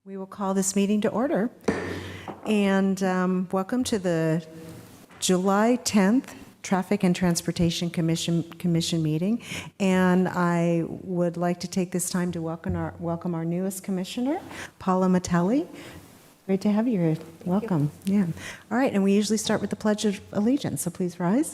We will call this meeting to order. And welcome to the July 10th Traffic and Transportation Commission meeting. And I would like to take this time to welcome our newest commissioner, Paula Matelli. Great to have you here. Welcome. Yeah. All right, and we usually start with the Pledge of Allegiance, so please rise.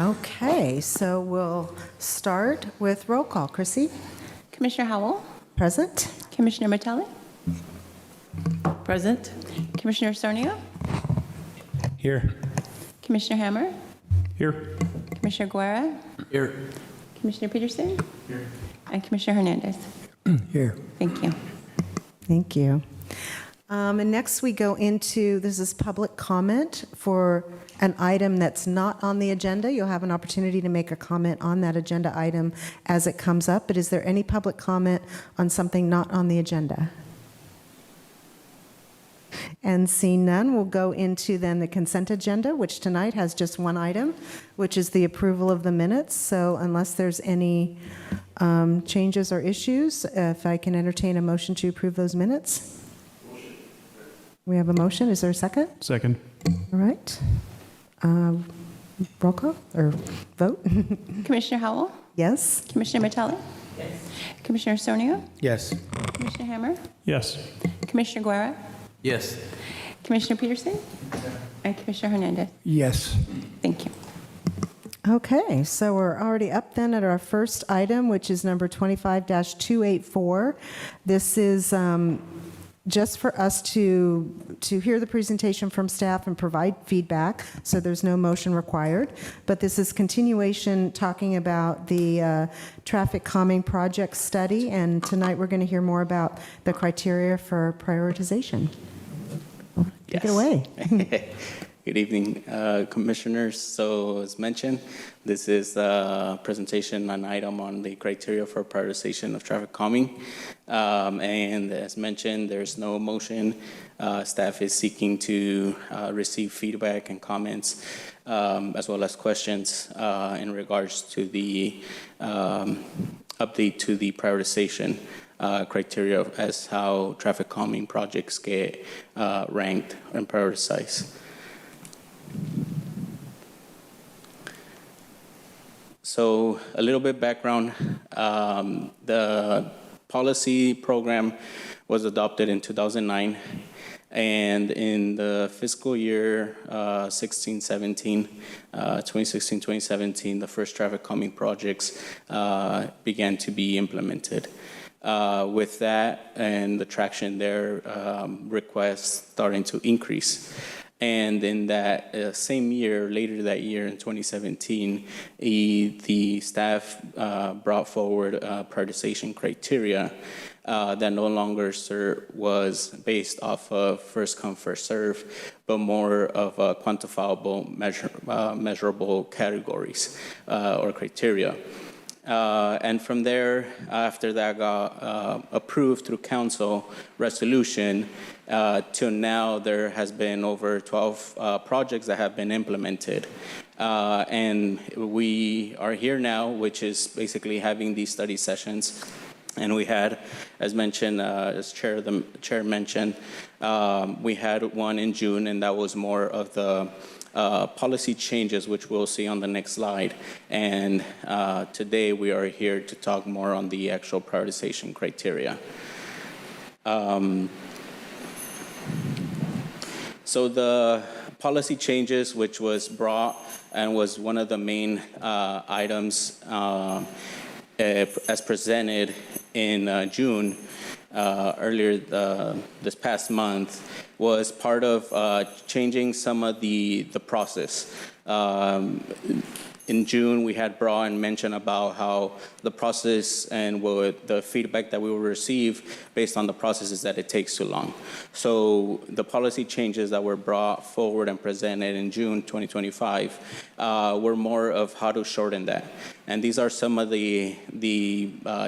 Okay, so we'll start with roll call. Chrissy? Commissioner Howell? Present. Commissioner Matelli? Present. Commissioner Sornio? Here. Commissioner Hammer? Here. Commissioner Guerra? Here. Commissioner Peterson? Here. And Commissioner Hernandez? Here. Thank you. Thank you. And next we go into, this is public comment for an item that's not on the agenda. You'll have an opportunity to make a comment on that agenda item as it comes up, but is there any public comment on something not on the agenda? And seeing none, we'll go into then the consent agenda, which tonight has just one item, which is the approval of the minutes. So unless there's any changes or issues, if I can entertain a motion to approve those minutes. We have a motion. Is there a second? Second. All right. Roll call or vote? Commissioner Howell? Yes. Commissioner Matelli? Yes. Commissioner Sornio? Yes. Commissioner Hammer? Yes. Commissioner Guerra? Yes. Commissioner Peterson? And Commissioner Hernandez? Yes. Thank you. Okay, so we're already up then at our first item, which is number 25-284. This is just for us to hear the presentation from staff and provide feedback, so there's no motion required. But this is continuation talking about the traffic calming project study, and tonight we're going to hear more about the criteria for prioritization. Take it away. Good evening, commissioners. So as mentioned, this is a presentation, an item on the criteria for prioritization of traffic calming. And as mentioned, there's no motion. Staff is seeking to receive feedback and comments, as well as questions in regards to the update to the prioritization criteria as how traffic calming projects get ranked and prioritized. So a little bit background, the policy program was adopted in 2009, and in the fiscal year 2016-17, the first traffic calming projects began to be implemented. With that and the traction there, requests starting to increase. And in that same year, later that year in 2017, the staff brought forward a prioritization criteria that no longer was based off of first come, first serve, but more of a quantifiable, measurable categories or criteria. And from there, after that got approved through council resolution, till now there has been over 12 projects that have been implemented. And we are here now, which is basically having these study sessions. And we had, as mentioned, as the chair mentioned, we had one in June, and that was more of the policy changes, which we'll see on the next slide. And today we are here to talk more on the actual prioritization criteria. So the policy changes, which was brought and was one of the main items as presented in June, earlier this past month, was part of changing some of the process. In June, we had brought and mentioned about how the process and the feedback that we will receive based on the process is that it takes too long. So the policy changes that were brought forward and presented in June 2025 were more of how to shorten that. And these are some of the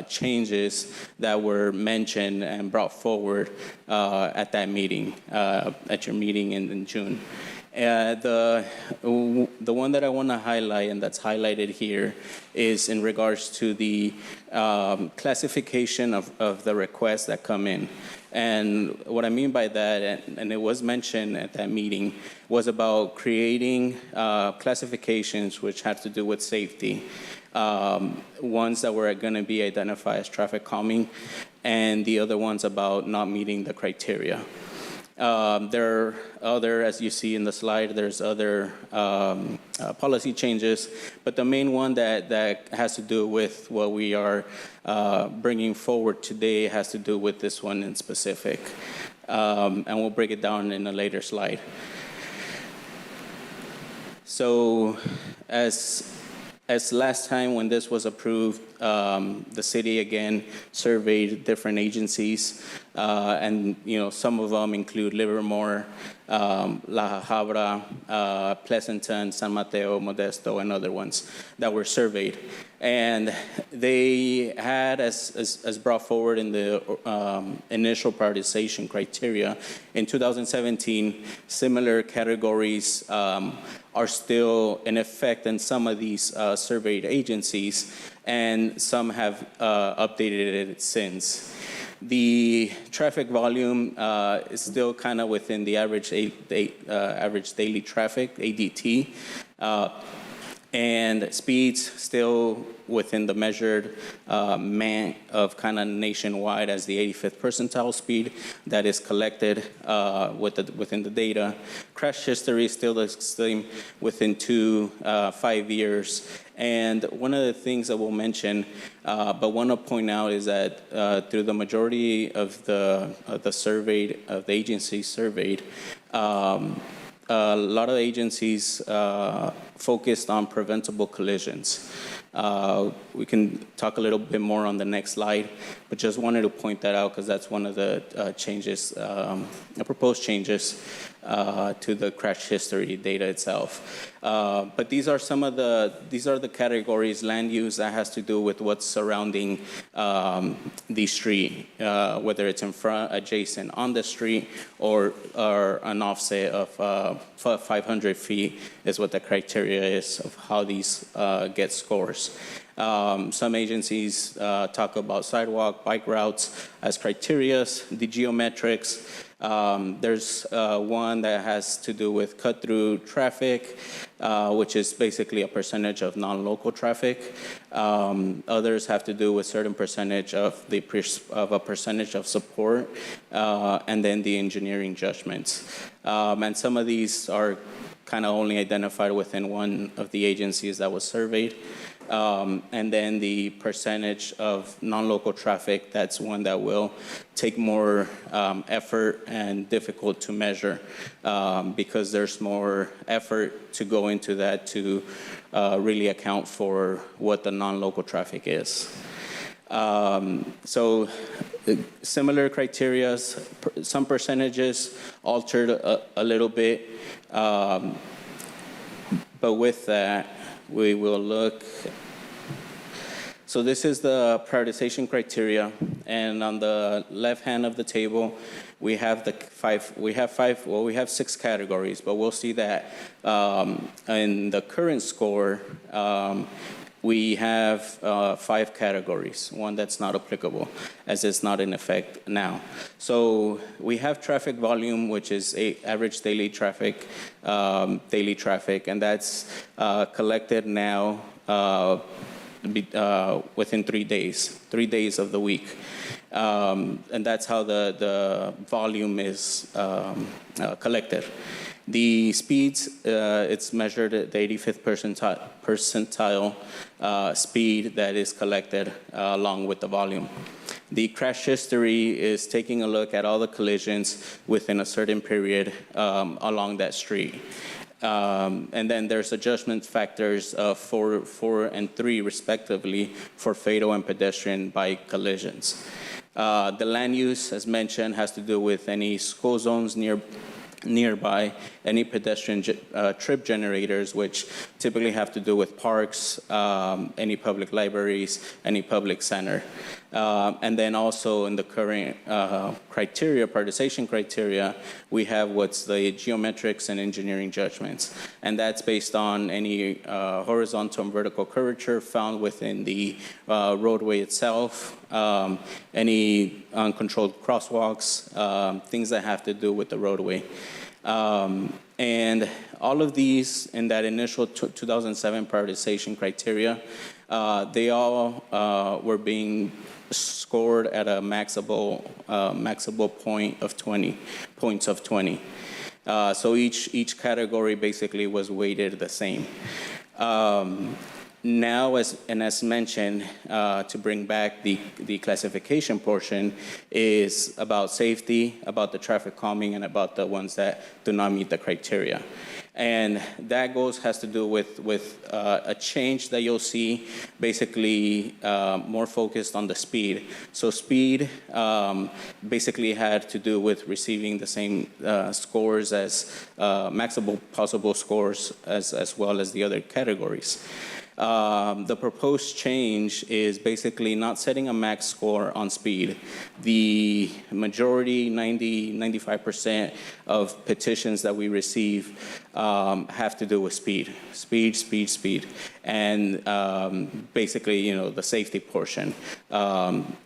changes that were mentioned and brought forward at that meeting, at your meeting in June. The one that I want to highlight, and that's highlighted here, is in regards to the classification of the requests that come in. And what I mean by that, and it was mentioned at that meeting, was about creating classifications which had to do with safety. Ones that were going to be identified as traffic calming, and the other ones about not meeting the criteria. There are other, as you see in the slide, there's other policy changes, but the main one that has to do with what we are bringing forward today has to do with this one in specific. And we'll break it down in a later slide. So as last time when this was approved, the city again surveyed different agencies, and some of them include Livermore, La Habra, Pleasanton, San Mateo, Modesto, and other ones that were surveyed. And they had, as brought forward in the initial prioritization criteria, in 2017, similar categories are still in effect in some of these surveyed agencies, and some have updated it since. The traffic volume is still kind of within the average daily traffic, ADT, and speeds still within the measured MAN of kind of nationwide as the 85th percentile speed that is collected within the data. Crash history is still the same within 5 years. And one of the things that we'll mention, but want to point out, is that through the majority of the agencies surveyed, a lot of agencies focused on preventable collisions. We can talk a little bit more on the next slide, but just wanted to point that out because that's one of the changes, proposed changes to the crash history data itself. But these are the categories. Land use, that has to do with what's surrounding the street, whether it's in front, adjacent, on the street, or an offset of 500 feet is what the criteria is of how these get scores. Some agencies talk about sidewalk, bike routes as criteria, the geometrics. There's one that has to do with cut-through traffic, which is basically a percentage of non-local traffic. Others have to do with certain percentage of a percentage of support, and then the engineering judgments. And some of these are kind of only identified within one of the agencies that was surveyed. And then the percentage of non-local traffic, that's one that will take more effort and difficult to measure because there's more effort to go into that to really account for what the non-local traffic is. So similar criteria, some percentages altered a little bit, but with that, we will look. So this is the prioritization criteria, and on the left hand of the table, we have we have 6 categories, but we'll see that in the current score, we have 5 categories, one that's not applicable, as it's not in effect now. So we have traffic volume, which is average daily traffic, and that's collected now within 3 days of the week. And that's how the volume is collected. The speeds, it's measured at the 85th percentile speed that is collected along with the volume. The crash history is taking a look at all the collisions within a certain period along that street. And then there's adjustment factors of 4 and 3 respectively for fatal and pedestrian bike collisions. The land use, as mentioned, has to do with any school zones nearby, any pedestrian trip generators, which typically have to do with parks, any public libraries, any public center. And then also in the current criteria, prioritization criteria, we have what's the geometrics and engineering judgments. And that's based on any horizontal and vertical curvature found within the roadway itself, any uncontrolled crosswalks, things that have to do with the roadway. And all of these in that initial 2007 prioritization criteria, they all were being scored at a maxable point of 20 points of 20. So each category basically was weighted the same. Now, as mentioned, to bring back the classification portion is about safety, about the traffic calming, and about the ones that do not meet the criteria. And that has to do with a change that you'll see, basically more focused on the speed. So speed basically had to do with receiving the same scores as maximum possible scores as well as the other categories. The proposed change is basically not setting a max score on speed. The majority, 95% of petitions that we receive have to do with speed, and basically, the safety portion.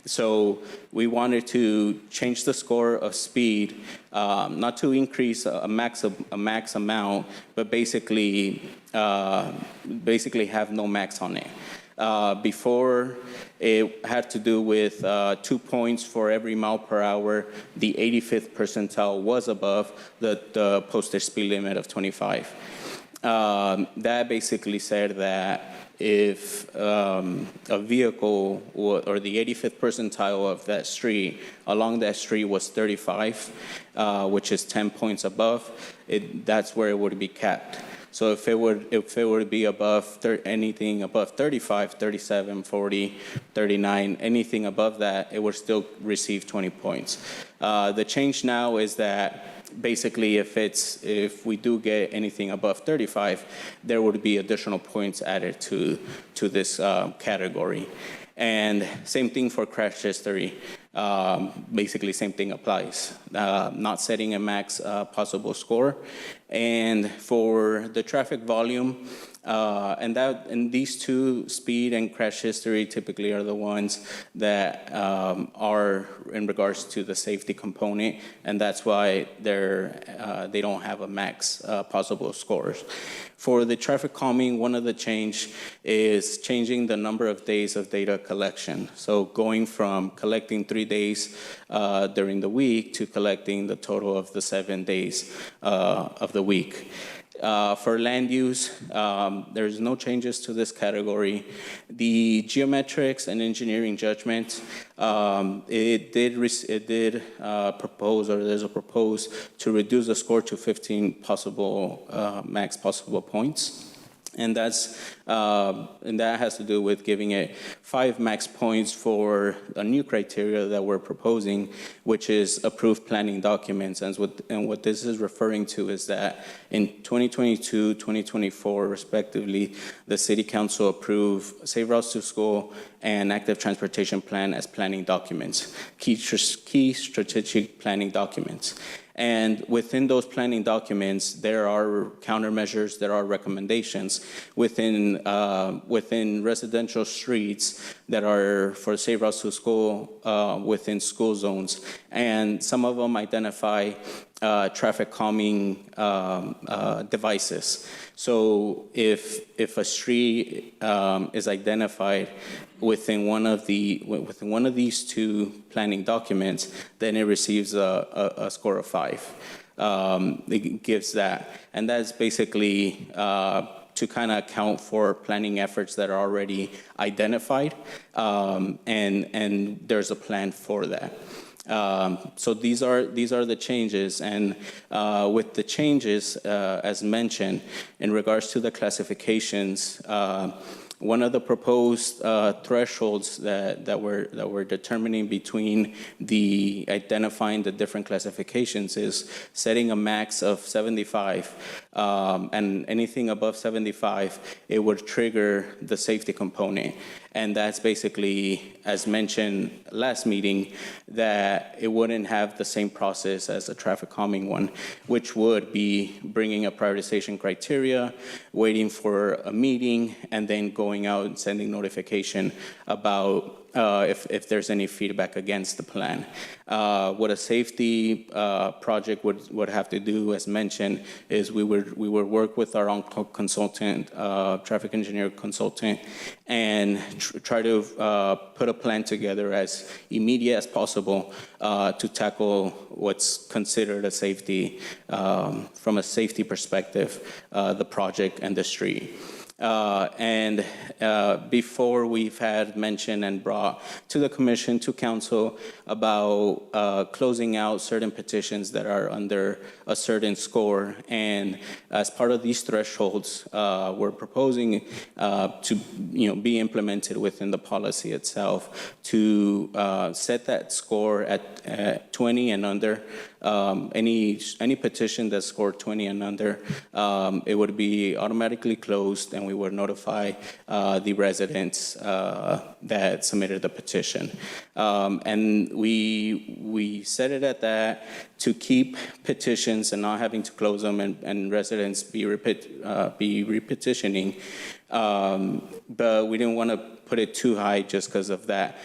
So we wanted to change the score of speed, not to increase a max amount, but basically have no max on it. Before, it had to do with 2 points for every mile per hour. The 85th percentile was above the posted speed limit of 25. That basically said that if a vehicle or the 85th percentile of that street, along that street was 35, which is 10 points above, that's where it would be capped. So if it were to be above anything above 35, 37, 40, 39, anything above that, it would still receive 20 points. The change now is that basically if we do get anything above 35, there would be additional points added to this category. And same thing for crash history. Basically, same thing applies. Not setting a max possible score. And for the traffic volume, and these two, speed and crash history, typically are the ones that are in regards to the safety component, and that's why they don't have a max possible scores. For the traffic calming, one of the change is changing the number of days of data collection. So going from collecting 3 days during the week to collecting the total of the 7 days of the week. For land use, there's no changes to this category. The geometrics and engineering judgment, it did propose, or there's a propose to reduce the score to 15 possible max possible points. And that has to do with giving it 5 max points for a new criteria that we're proposing, which is approved planning documents. And what this is referring to is that in 2022, 2024, respectively, the City Council approved Safe Routes to School and Active Transportation Plan as planning documents, key strategic planning documents. And within those planning documents, there are countermeasures, there are recommendations within residential streets that are for Safe Routes to School within school zones. And some of them identify traffic calming devices. So if a street is identified within one of these two planning documents, then it receives a score of 5. It gives that, and that's basically to kind of account for planning efforts that are already identified, and there's a plan for that. So these are the changes, and with the changes, as mentioned, in regards to the classifications, one of the proposed thresholds that we're determining between the identifying the different classifications is setting a max of 75, and anything above 75, it would trigger the safety component. And that's basically, as mentioned last meeting, that it wouldn't have the same process as a traffic calming one, which would be bringing a prioritization criteria, waiting for a meeting, and then going out and sending notification about if there's any feedback against the plan. What a safety project would have to do, as mentioned, is we would work with our own consultant, traffic engineer consultant, and try to put a plan together as immediate as possible to tackle what's considered a safety, from a safety perspective, the project and the street. And before, we've had mentioned and brought to the commission, to council, about closing out certain petitions that are under a certain score. And as part of these thresholds, we're proposing to be implemented within the policy itself to set that score at 20 and under. Any petition that scored 20 and under, it would be automatically closed, and we would notify the residents that submitted the petition. And we set it at that to keep petitions and not having to close them, and residents be repetitioning. But we didn't want to put it too high just because of that.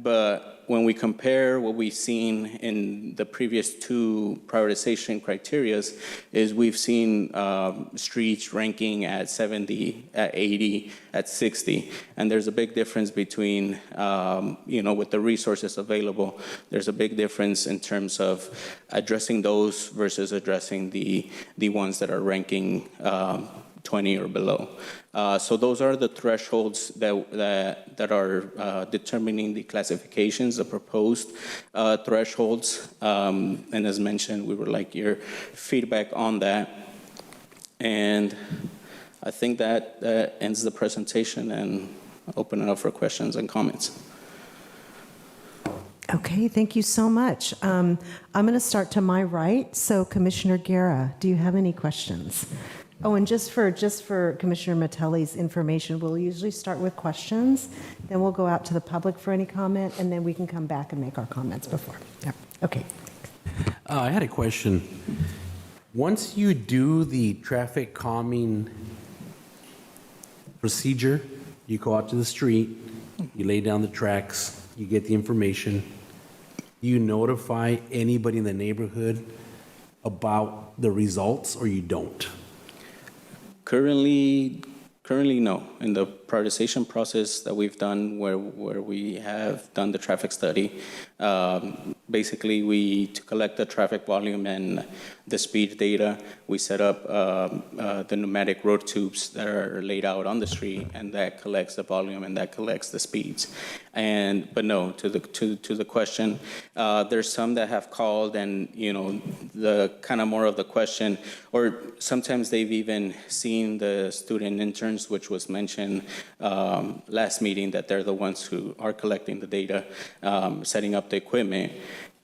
But when we compare what we've seen in the previous two prioritization criterias, is we've seen streets ranking at 70, at 80, at 60. And there's a big difference between, with the resources available, there's a big difference in terms of addressing those versus addressing the ones that are ranking 20 or below. So those are the thresholds that are determining the classifications, the proposed thresholds. And as mentioned, we would like your feedback on that. And I think that ends the presentation, and open it up for questions and comments. Okay, thank you so much. I'm going to start to my right. So Commissioner Guerra, do you have any questions? Oh, and just for Commissioner Metelli's information, we'll usually start with questions, then we'll go out to the public for any comment, and then we can come back and make our comments before. Yeah. Okay. I had a question. Once you do the traffic calming procedure, you go out to the street, you lay down the tracks, you get the information, you notify anybody in the neighborhood about the results, or you don't? Currently, no. In the prioritization process that we've done, where we have done the traffic study, basically to collect the traffic volume and the speed data, we set up the pneumatic road tubes that are laid out on the street, and that collects the volume and that collects the speeds. But no, to the question, there's some that have called, and the kind of more of the question, or sometimes they've even seen the student interns, which was mentioned last meeting, that they're the ones who are collecting the data, setting up the equipment.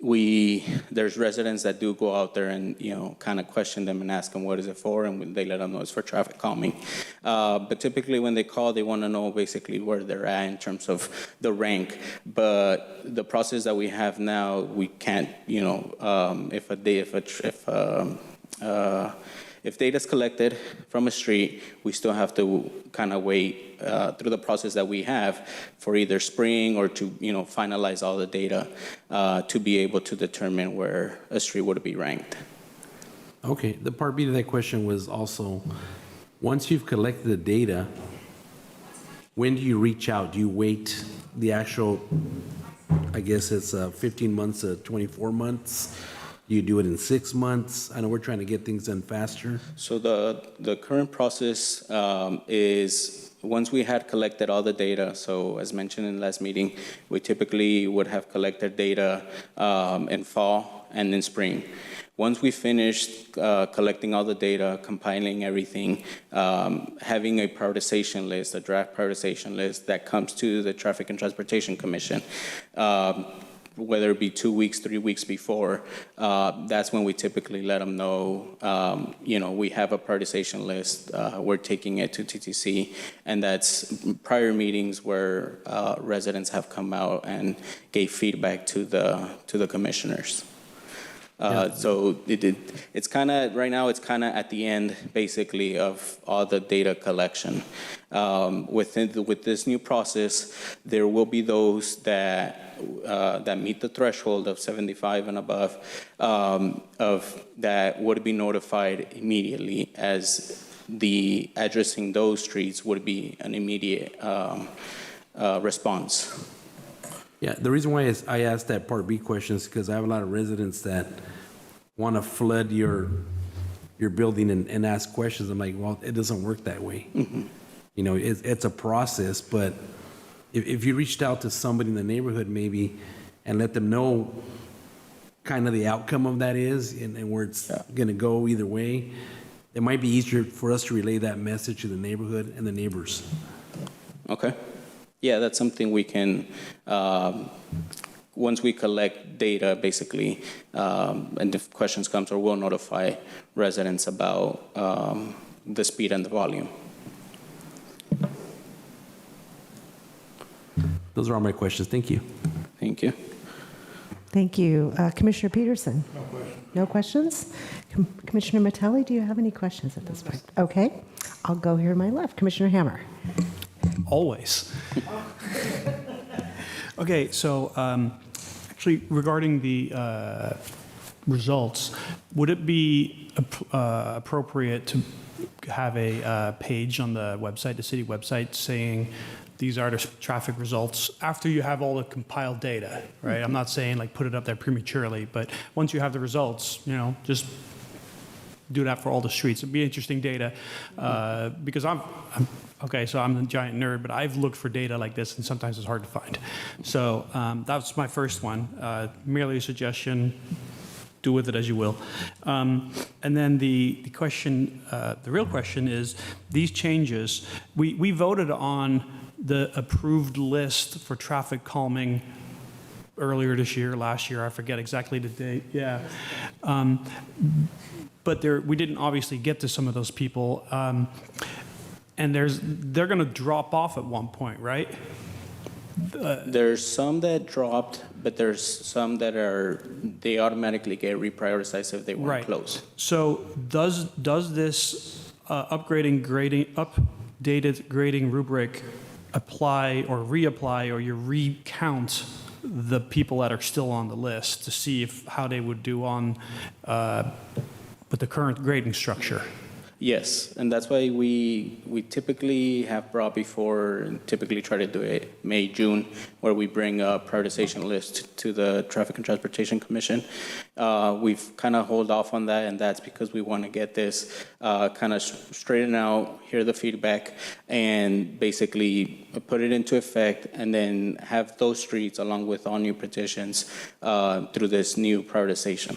There's residents that do go out there and kind of question them and ask them what is it for, and they let them know it's for traffic calming. But typically when they call, they want to know basically where they're at in terms of the rank. But the process that we have now, we can't, if data is collected from a street, we still have to kind of wait through the process that we have for either spring or to finalize all the data to be able to determine where a street would be ranked. Okay, the part B to that question was also, once you've collected the data, when do you reach out? Do you wait the actual, I guess it's 15 months to 24 months? Do you do it in 6 months? I know we're trying to get things done faster. So the current process is once we had collected all the data, so as mentioned in the last meeting, we typically would have collected data in fall and in spring. Once we finished collecting all the data, compiling everything, having a prioritization list, a draft prioritization list that comes to the Traffic and Transportation Commission, whether it be 2 weeks, 3 weeks before, that's when we typically let them know, we have a prioritization list, we're taking it to TTC, and that's prior meetings where residents have come out and gave feedback to the commissioners. So it's kind of, right now, it's kind of at the end, basically, of all the data collection. With this new process, there will be those that meet the threshold of 75 and above, that would be notified immediately, as the addressing those streets would be an immediate response. Yeah, the reason why I asked that Part B question is because I have a lot of residents that want to flood your building and ask questions. I'm like, well, it doesn't work that way. Mm-hmm. It's a process, but if you reached out to somebody in the neighborhood maybe and let them know kind of the outcome of that is and where it's going to go either way, it might be easier for us to relay that message to the neighborhood and the neighbors. Okay. Yeah, that's something we can, once we collect data, basically, and if questions come, or we'll notify residents about the speed and the volume. Those are all my questions. Thank you. Thank you. Thank you. Commissioner Peterson? No questions. No questions? Commissioner Mattelli, do you have any questions at this point? Okay. I'll go here to my left. Commissioner Hammer? Always. Okay, so actually, regarding the results, would it be appropriate to have a page on the website, the city website, saying these are the traffic results after you have all the compiled data, right? I'm not saying like put it up there prematurely, but once you have the results, just do that for all the streets. It'd be interesting data because I'm okay, so I'm a giant nerd, but I've looked for data like this and sometimes it's hard to find. So that's my first one, merely a suggestion. Do with it as you will. And then the question, the real question is, these changes, we voted on the approved list for traffic calming earlier this year, last year, I forget exactly the date, yeah. But we didn't obviously get to some of those people. And they're gonna drop off at one point, right? There's some that dropped, but there's some that they automatically get reprioritized if they weren't close. So does this updated grading rubric apply or reapply, or you recount the people that are still on the list to see how they would do on with the current grading structure? Yes, and that's why we typically have brought before, and typically try to do it May, June, where we bring a prioritization list to the Traffic and Transportation Commission. We've kind of hold off on that, and that's because we want to get this kind of straightened out, hear the feedback, and basically put it into effect, and then have those streets, along with all new petitions, through this new prioritization,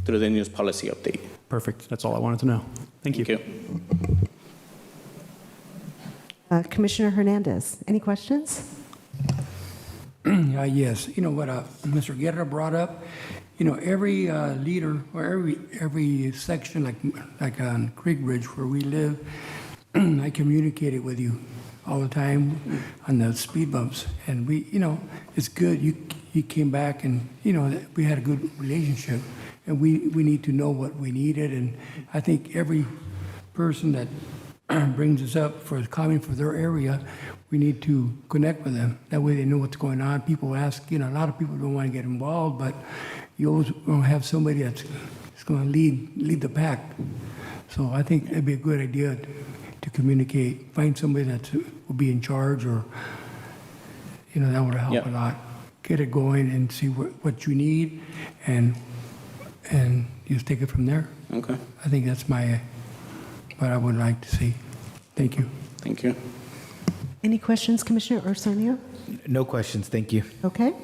through the news policy update. Perfect. That's all I wanted to know. Thank you. Thank you. Commissioner Hernandez, any questions? Yes. You know what Mr. Guerra brought up? Every leader or every section, like on Creek Bridge where we live, I communicated with you all the time on the speed bumps, and it's good. You came back, and we had a good relationship. And we need to know what we needed, and I think every person that brings us up for coming for their area, we need to connect with them. That way they know what's going on. People ask, a lot of people don't want to get involved, but you always want to have somebody that's going to lead the pack. So I think it'd be a good idea to communicate, find somebody that will be in charge, or that would help a lot. Get it going and see what you need, and just take it from there. Okay. I think that's what I would like to see. Thank you. Thank you. Any questions, Commissioner Ursulio? No questions, thank you. Okay.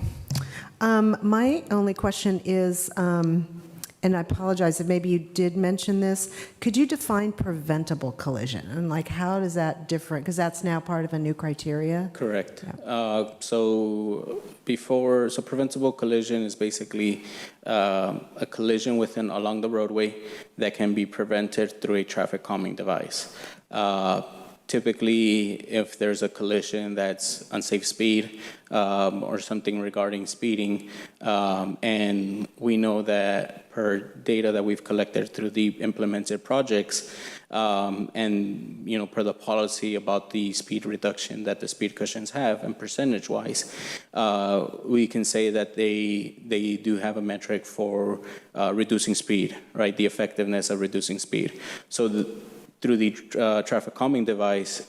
My only question is, and I apologize if maybe you did mention this, could you define preventable collision? And like, how does that differ? Because that's now part of a new criteria. Correct. So preventable collision is basically a collision along the roadway that can be prevented through a traffic calming device. Typically, if there's a collision that's unsafe speed or something regarding speeding, and we know that per data that we've collected through the implemented projects, and per the policy about the speed reduction that the speed cushions have, and percentage-wise, we can say that they do have a metric for reducing speed, right? The effectiveness of reducing speed. So through the traffic calming device,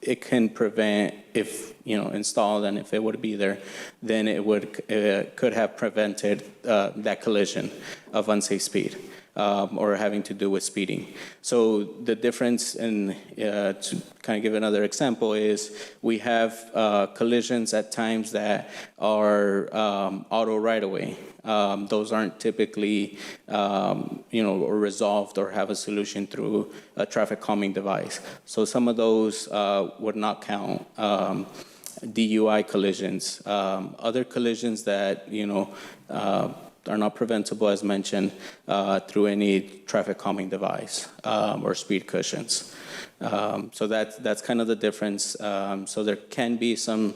it can prevent, if installed and if it would be there, then it could have prevented that collision of unsafe speed or having to do with speeding. So the difference, to kind of give another example, is we have collisions at times that are auto right-of-way. Those aren't typically, resolved or have a solution through a traffic calming device. So some of those would not count. DUI collisions, other collisions that, are not preventable, as mentioned, through any traffic calming device or speed cushions. So that's kind of the difference. So there can be some.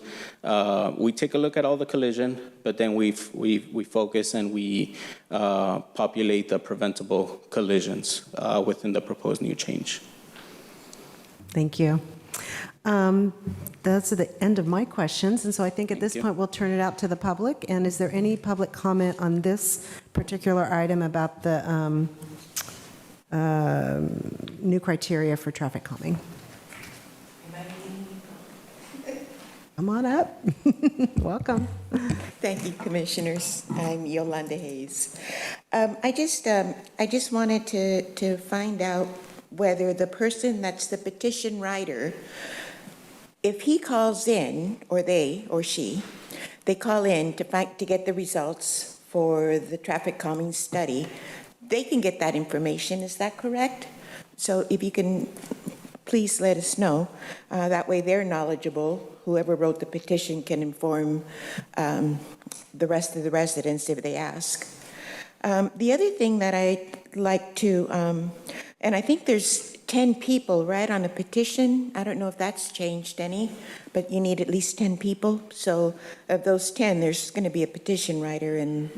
We take a look at all the collision, but then we focus and we populate the preventable collisions within the proposed new change. Thank you. That's the end of my questions, and so I think at this point we'll turn it out to the public. And is there any public comment on this particular item about the new criteria for traffic calming? Come on up. Welcome. Thank you, Commissioners. I'm Yolanda Hayes. I just wanted to find out whether the person that's the petition writer, if he calls in, or they or she, they call in to get the results for the traffic calming study, they can get that information. Is that correct? So if you can please let us know. That way they're knowledgeable. Whoever wrote the petition can inform the rest of the residents if they ask. The other thing that I'd like to, and I think there's 10 people, right, on a petition. I don't know if that's changed any, but you need at least 10 people. So of those 10, there's going to be a petition writer, and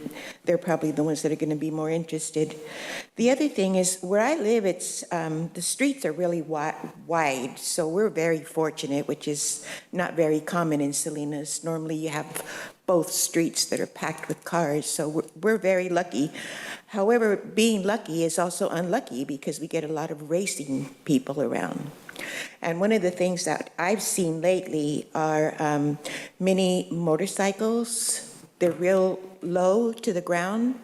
they're probably the ones that are going to be more interested. The other thing is, where I live, it's the streets are really wide, so we're very fortunate, which is not very common in Salinas. Normally you have both streets that are packed with cars, so we're very lucky. However, being lucky is also unlucky because we get a lot of racing people around. And one of the things that I've seen lately are mini motorcycles. They're real low to the ground,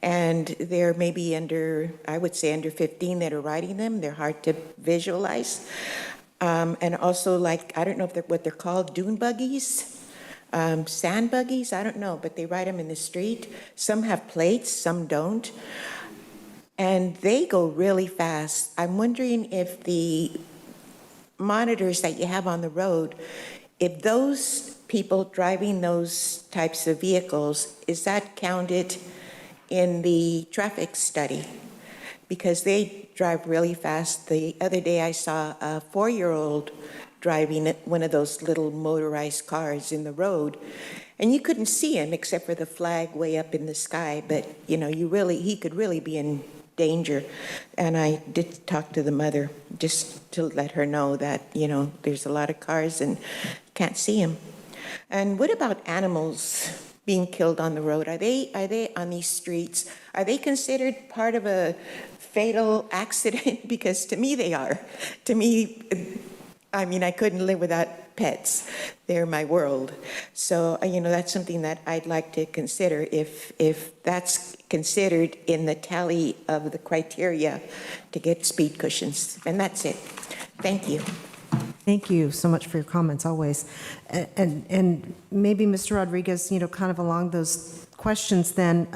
and they're maybe I would say under 15 that are riding them. They're hard to visualize. And also, like, I don't know what they're called, dune buggies. Sand buggies, I don't know, but they ride them in the street. Some have plates, some don't. And they go really fast. I'm wondering if the monitors that you have on the road, if those people driving those types of vehicles, is that counted in the traffic study? Because they drive really fast. The other day I saw a 4-year-old driving one of those little motorized cars in the road, and you couldn't see him except for the flag way up in the sky, but he could really be in danger. And I did talk to the mother just to let her know that there's a lot of cars and can't see him. And what about animals being killed on the road? Are they on these streets? Are they considered part of a fatal accident? Because to me they are. To me, I mean, I couldn't live without pets. They're my world. So, that's something that I'd like to consider if that's considered in the tally of the criteria to get speed cushions. And that's it. Thank you. Thank you so much for your comments, always. And maybe, Mr. Rodriguez, kind of along those questions, then,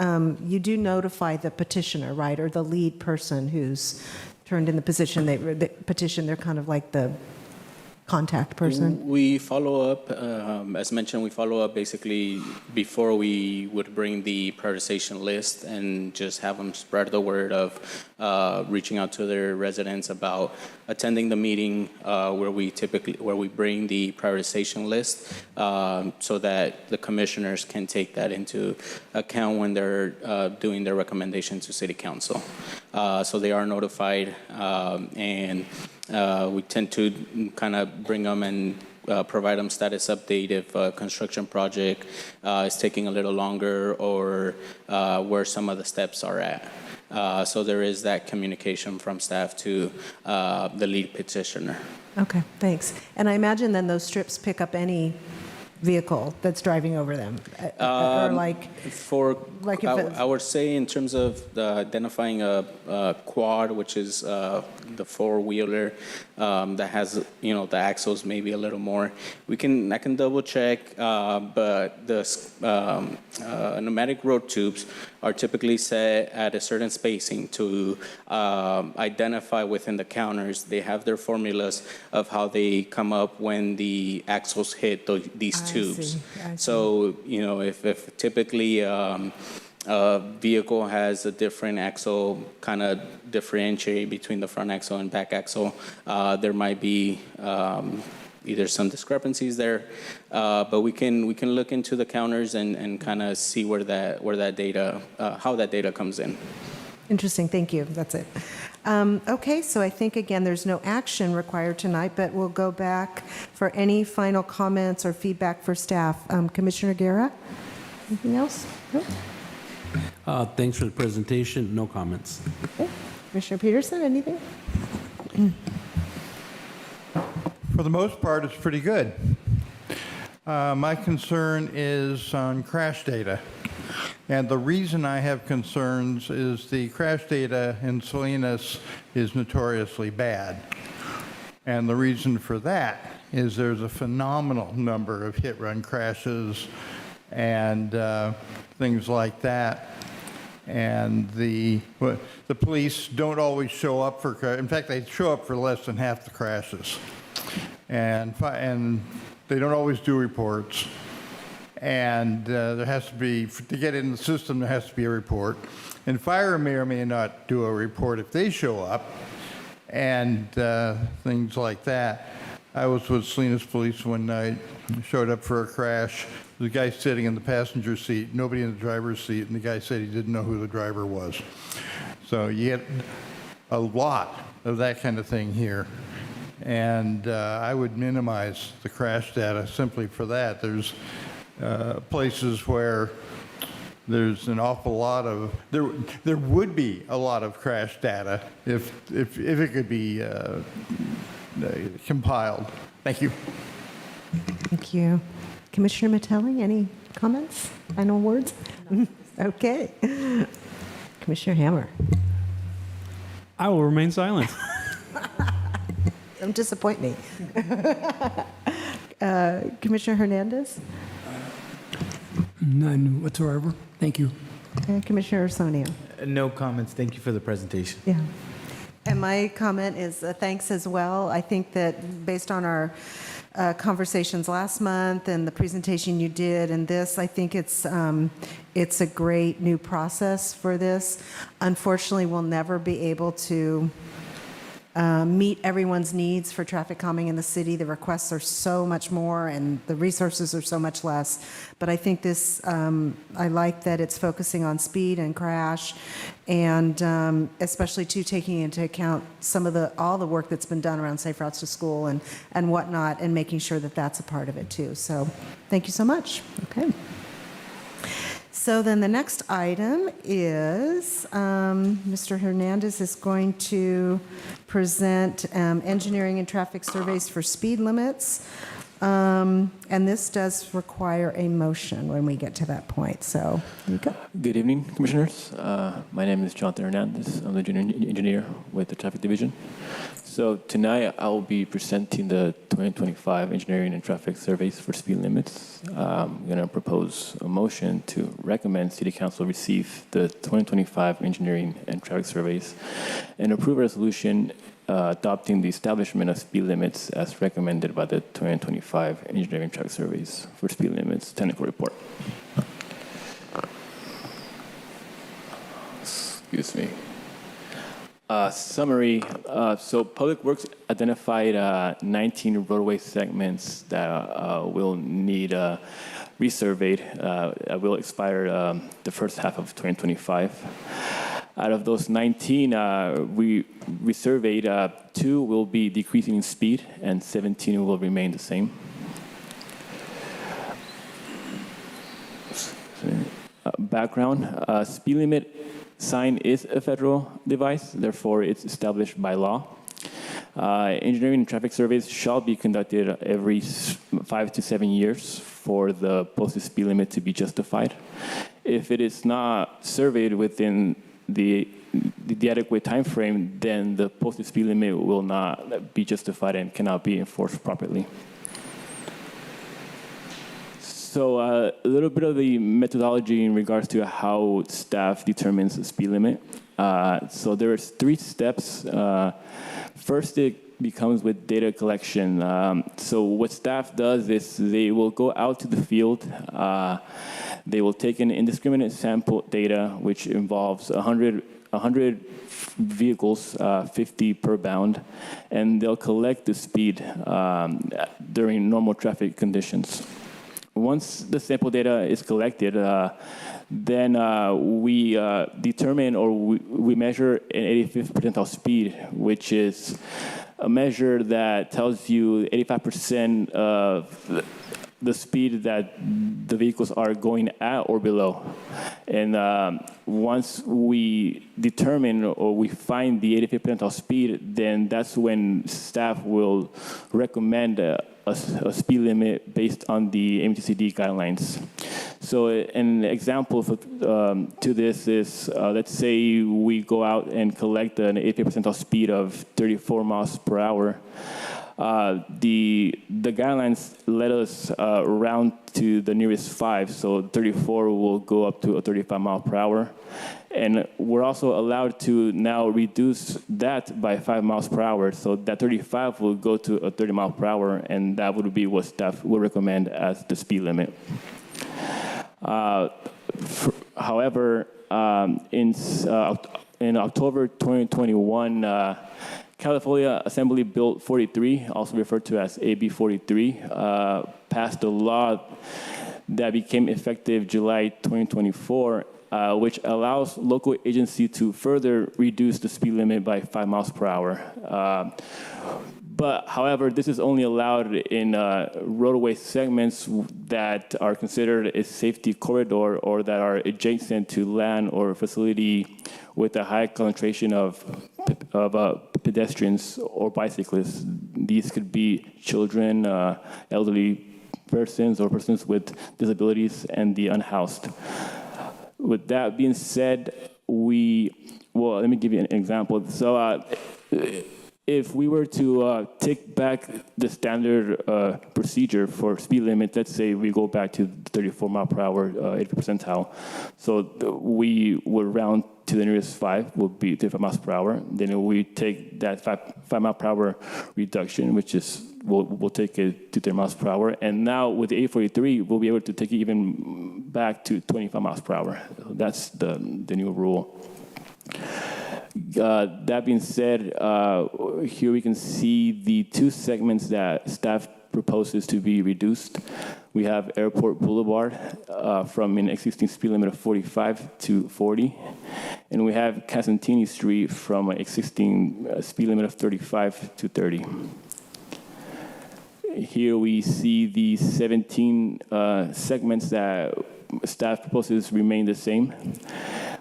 you do notify the petitioner, right, or the lead person who's turned in the petition, they're kind of like the contact person? We follow up, as mentioned, we follow up basically before we would bring the prioritization list and just have them spread the word of reaching out to their residents about attending the meeting where we bring the prioritization list so that the commissioners can take that into account when they're doing their recommendation to City Council. So they are notified, and we tend to kind of bring them and provide them status update if a construction project is taking a little longer or where some of the steps are at. So there is that communication from staff to the lead petitioner. Okay, thanks. And I imagine then those strips pick up any vehicle that's driving over them? Or like if I would say in terms of identifying a quad, which is the four-wheeler that has, the axles maybe a little more. I can double check, but the pneumatic road tubes are typically set at a certain spacing to identify within the counters. They have their formulas of how they come up when the axles hit these tubes. I see. So, if typically a vehicle has a different axle, kind of differentiate between the front axle and back axle, there might be either some discrepancies there, but we can look into the counters and kind of see where that data, how that data comes in. Interesting, thank you, that's it. Okay, so I think, again, there's no action required tonight, but we'll go back for any final comments or feedback for staff. Commissioner Guerra, anything else? No? Thanks for the presentation. No comments. Okay. Commissioner Peterson, anything? For the most part, it's pretty good. My concern is on crash data. And the reason I have concerns is the crash data in Salinas is notoriously bad. And the reason for that is there's a phenomenal number of hit-run crashes and things like that. And the police don't always show up for, in fact, they show up for less than half the crashes. And they don't always do reports. And there has to be, to get in the system, there has to be a report. And fire may or may not do a report if they show up, and things like that. I was with Salinas Police one night, showed up for a crash. The guy sitting in the passenger seat, nobody in the driver's seat, and the guy said he didn't know who the driver was. So you get a lot of that kind of thing here. And I would minimize the crash data simply for that. There's places where there's an awful lot of, there would be a lot of crash data if it could be compiled. Thank you. Thank you. Commissioner Mattelli, any comments, final words? Okay. Commissioner Hammer. I will remain silent. Don't disappoint me. Commissioner Hernandez? None whatsoever. Thank you. And Commissioner Sonia? No comments. Thank you for the presentation. Yeah. And my comment is thanks as well. I think that based on our conversations last month and the presentation you did and this, I think it's a great new process for this. Unfortunately, we'll never be able to meet everyone's needs for traffic calming in the city. The requests are so much more and the resources are so much less. But I think this, I like that it's focusing on speed and crash and especially too taking into account some of all the work that's been done around safe routes to school and whatnot and making sure that that's a part of it too. So thank you so much. Okay. So then the next item is Mr. Hernandez is going to present engineering and traffic surveys for speed limits. And this does require a motion when we get to that point. So you go. Good evening, Commissioners. My name is Jonathan Hernandez. I'm the junior engineer with the Traffic Division. So tonight I'll be presenting the 2025 engineering and traffic surveys for speed limits. I'm going to propose a motion to recommend City Council receive the 2025 engineering and traffic surveys and approve a resolution adopting the establishment of speed limits as recommended by the 2025 engineering and traffic surveys for speed limits technical report. Excuse me. Summary. So Public Works identified 19 roadway segments that will need resurveyed. Will expire the first half of 2025. Out of those 19, we surveyed 2 will be decreasing in speed and 17 will remain the same. Background. Speed limit sign is a federal device, therefore it's established by law. Engineering and traffic surveys shall be conducted every 5 to 7 years for the posted speed limit to be justified. If it is not surveyed within the adequate time frame, then the posted speed limit will not be justified and cannot be enforced properly. So a little bit of the methodology in regards to how staff determines the speed limit. So there are 3 steps. First, it becomes with data collection. So what staff does is they will go out to the field. They will take an indiscriminate sample data, which involves 100 vehicles, 50 per bound, and they'll collect the speed during normal traffic conditions. Once the sample data is collected, then we determine or we measure an 85th percentile speed, which is a measure that tells you 85% of the speed that the vehicles are going at or below. And once we determine or we find the 85th percentile speed, then that's when staff will recommend a speed limit based on the MTCD guidelines. So an example to this is, let's say we go out and collect an 85th percentile speed of 34 miles per hour. The guidelines let us round to the nearest 5, so 34 will go up to a 35 mile per hour. And we're also allowed to now reduce that by 5 miles per hour, so that 35 will go to a 30 mile per hour, and that would be what staff would recommend as the speed limit. However, in October 2021, California Assembly Bill 43, also referred to as AB 43, passed a law that became effective July 2024, which allows local agency to further reduce the speed limit by 5 miles per hour. But however, this is only allowed in roadway segments that are considered a safety corridor or that are adjacent to land or facility with a high concentration of pedestrians or bicyclists. These could be children, elderly persons, or persons with disabilities, and the unhoused. With that being said, let me give you an example. So if we were to take back the standard procedure for speed limit, let's say we go back to 34 mile per hour, 80th percentile. So we would round to the nearest 5, will be 35 miles per hour. Then we take that 5 mile per hour reduction, which is, we'll take it to 30 miles per hour. And now with the A43, we'll be able to take it even back to 25 miles per hour. That's the new rule. That being said, here we can see the 2 segments that staff proposes to be reduced. We have Airport Boulevard from an existing speed limit of 45 to 40. And we have Casantini Street from an existing speed limit of 35 to 30. Here we see the 17 segments that staff proposes remain the same.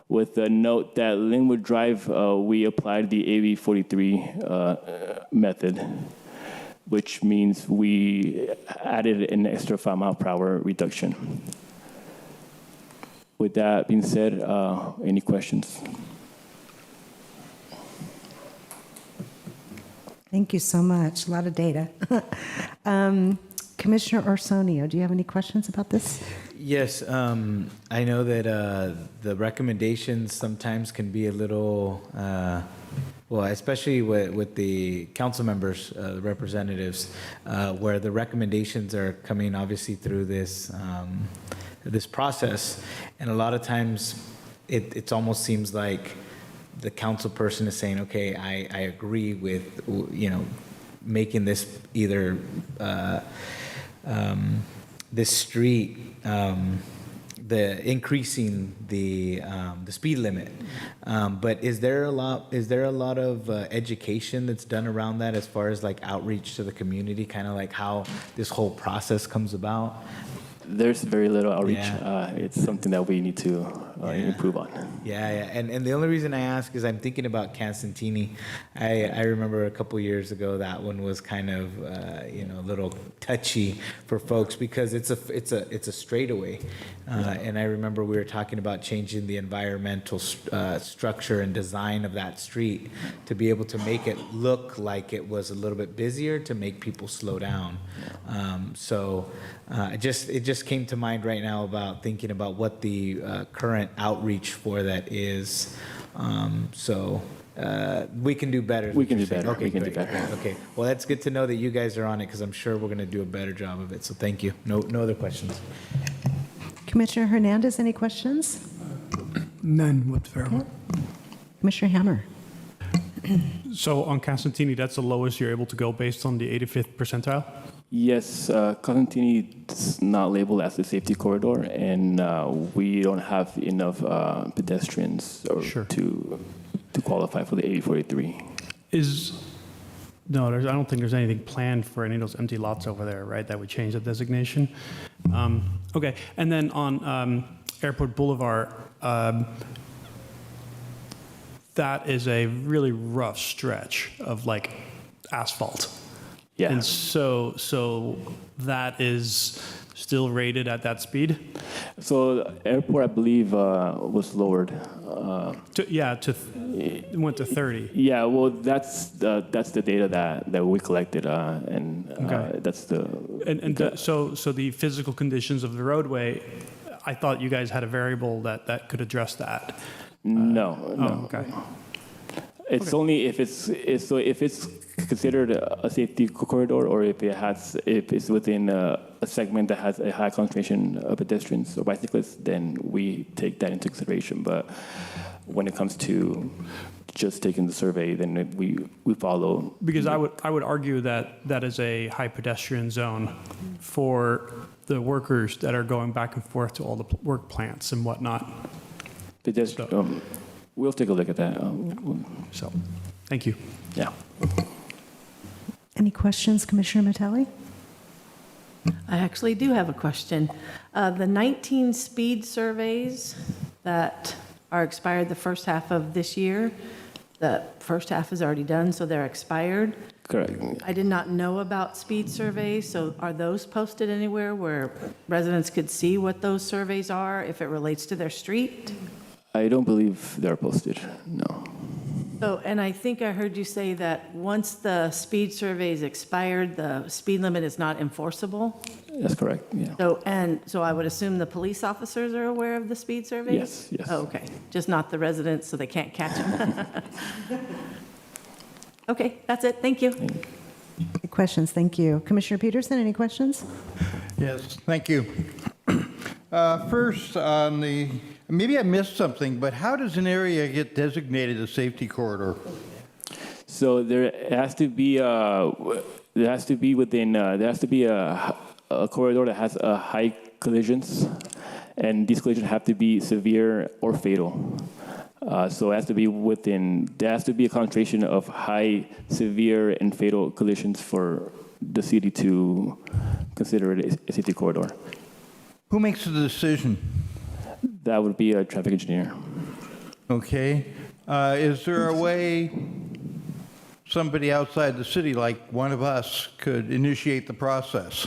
With a note that Linwood Drive, we applied the AB43 method, which means we added an extra 5 mile per hour reduction. With that being said, any questions? Thank you so much. A lot of data. Commissioner Arsenio, do you have any questions about this? Yes, I know that the recommendations sometimes can be a little, well, especially with the council members, the representatives, where the recommendations are coming obviously through this this process, and a lot of times it almost seems like the council person is saying, okay, I agree with, you know, making this either this street, the increasing the speed limit. But is there a lot of education that's done around that as far as like outreach to the community, kind of like how this whole process comes about? There's very little outreach. Yeah. It's something that we need to improve on. Yeah, and the only reason I ask is I'm thinking about Cansantini. I remember a couple years ago that one was kind of you know, a little touchy for folks because it's a straightaway, and I remember we were talking about changing the environmental structure and design of that street to be able to make it look like it was a little bit busier to make people slow down. So it just came to mind right now about thinking about what the current outreach for that is. So we can do better. We can do better. Okay, We can do great. better. Okay, well, that's good to know that you guys are on it because I'm sure we're going to do a better job of it. So thank you. No other questions. Commissioner Hernandez, any questions? None whatsoever. Commissioner Hammer? So on Castantini, that's the lowest you're able to go based on the 85th percentile? Yes, Cosentini is not labeled as a safety corridor, and we don't have enough pedestrians Sure. to qualify for the 8043. No, I don't think there's anything planned for any of those empty lots over there, right, that would change the designation. Okay, and then on Airport Boulevard, that is a really rough stretch of like asphalt. Yeah. And so that is still rated at that speed? So the airport, I believe, was lowered. It went to 30. Yeah, well, that's the data that we collected, and Okay. that's the. So the physical conditions of the roadway, I thought you guys had a variable that could address that. No. Oh, okay. It's only if it's considered a safety corridor, or if it's within a segment that has a high concentration of pedestrians or bicyclists, then we take that into consideration. But when it comes to just taking the survey, then we follow. Because I would argue that that is a high pedestrian zone for the workers that are going back and forth to all the work plants and whatnot. We'll take a look at that. So, thank you. Yeah. Any questions, Commissioner Metelli? I actually do have a question. The 19 speed surveys that are expired the first half of this year, the first half is already done, so they're expired. Correct. I did not know about speed surveys, so are those posted anywhere where residents could see what those surveys are if it relates to their street? I don't believe they're posted, no. So, and I think I heard you say that once the speed survey is expired, the speed limit is not enforceable? That's correct, yeah. So I would assume the police officers are aware of the speed surveys? Yes. Oh, okay, just not the residents, so they can't catch them? Okay, that's it, thank you. Questions, thank you. Commissioner Peterson, any questions? Yes, thank you. First, on maybe I missed something, but how does an area get designated a safety corridor? So there has to be a corridor that has high collisions, and these collisions have to be severe or fatal. So it has to be there has to be a concentration of high, severe, and fatal collisions for the city to consider it a safety corridor. Who makes the decision? That would be a traffic engineer. Okay. Is there a way somebody outside the city, like one of us, could initiate the process?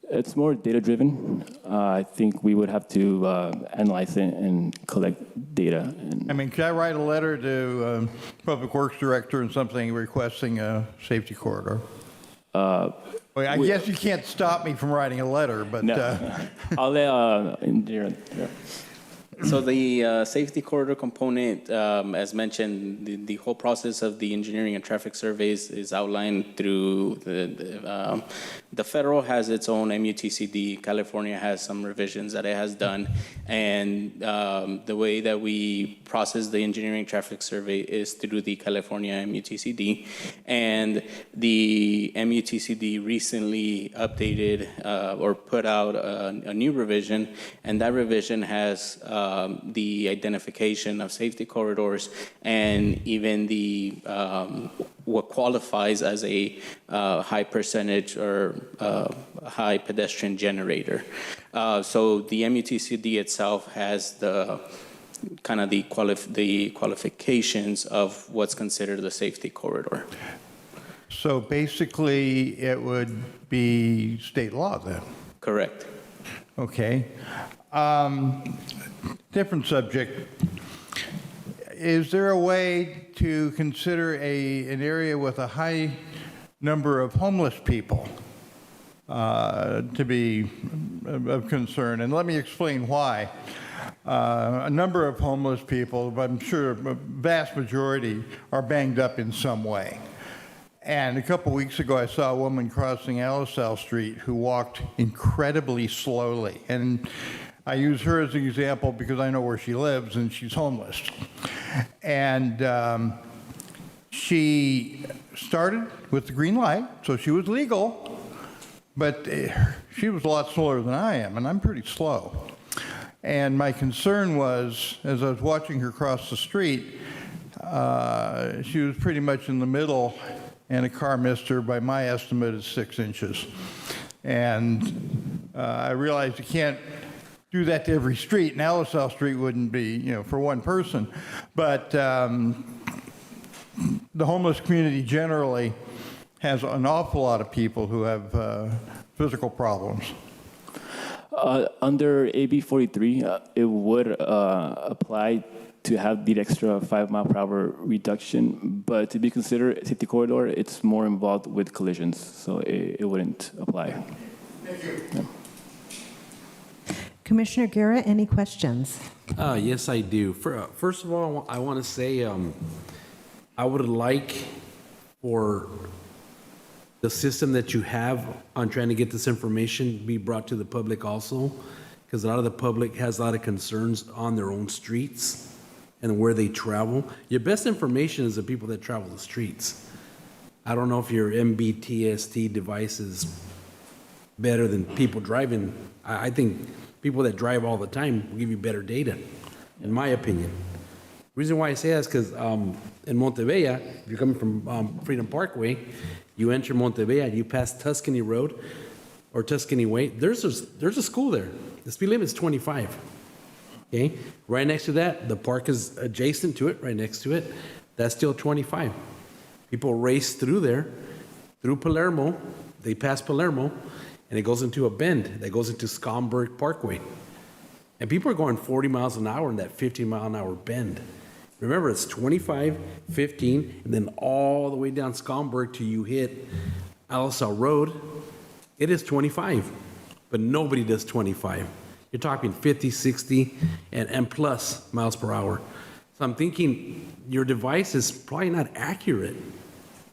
It's more data-driven. I think we would have to analyze it and collect data. I mean, could I write a letter to Public Works Director and something requesting a safety corridor? Well, I guess you can't stop me from writing a letter, but... I'll let engineer. So the safety corridor component, as mentioned, the whole process of the engineering and traffic surveys is outlined through the federal has its own MUTCD. California has some revisions that it has done, and the way that we process the engineering traffic survey is through the California MUTCD, and the MUTCD recently updated or put out a new revision, and that revision has the identification of safety corridors and even the what qualifies as a high percentage or high pedestrian generator. So the MUTCD itself has the kind of the qualifications of what's considered a safety corridor. So basically, it would be state law then? Correct. Okay. Different subject. Is there a way to consider an area with a high number of homeless people to be of concern? And let me explain why. A number of homeless people, but I'm sure a vast majority, are banged up in some way. And a couple weeks ago, I saw a woman crossing Alisal Street who walked incredibly slowly. And I use her as an example because I know where she lives and she's homeless. And she started with the green light, so she was legal, but she was a lot slower than I am, and I'm pretty slow. And my concern was, as I was watching her cross the street, she was pretty much in the middle, and a car missed her by my estimate of 6 inches. And I realized you can't do that to every street, and Alisal Street wouldn't be, for one person. But the homeless community generally has an awful lot of people who have physical problems. Under AB 43, it would apply to have the extra 5 mile per hour reduction, but to be considered a safety corridor, it's more involved with collisions, so it wouldn't apply. Thank you. Yeah. Commissioner Guerra, any questions? Yes, I do. First of all, I want to say I would like for the system that you have on trying to get this information be brought to the public also, because a lot of the public has a lot of concerns on their own streets and where they travel. Your best information is the people that travel the streets. I don't know if your MBTST device is better than people driving. I think people that drive all the time will give you better data, in my opinion. The reason why I say that is because in Montebella, if you're coming from Freedom Parkway, you enter Montebella, you pass Tuscany Road or Tuscany Way, there's a school there. The speed limit is 25. Okay? Right next to that, the park is adjacent to it, right next to it. That's still 25. People race through there, through Palermo. They pass Palermo, and it goes into a bend that goes into Schaumburg Parkway. And people are going 40 miles an hour in that 15-mile-an-hour bend. Remember, it's 25, 15, and then all the way down Schaumburg till you hit Alisal Road. It is 25, but nobody does 25. You're talking 50, 60, and plus miles per hour. So I'm thinking your device is probably not accurate,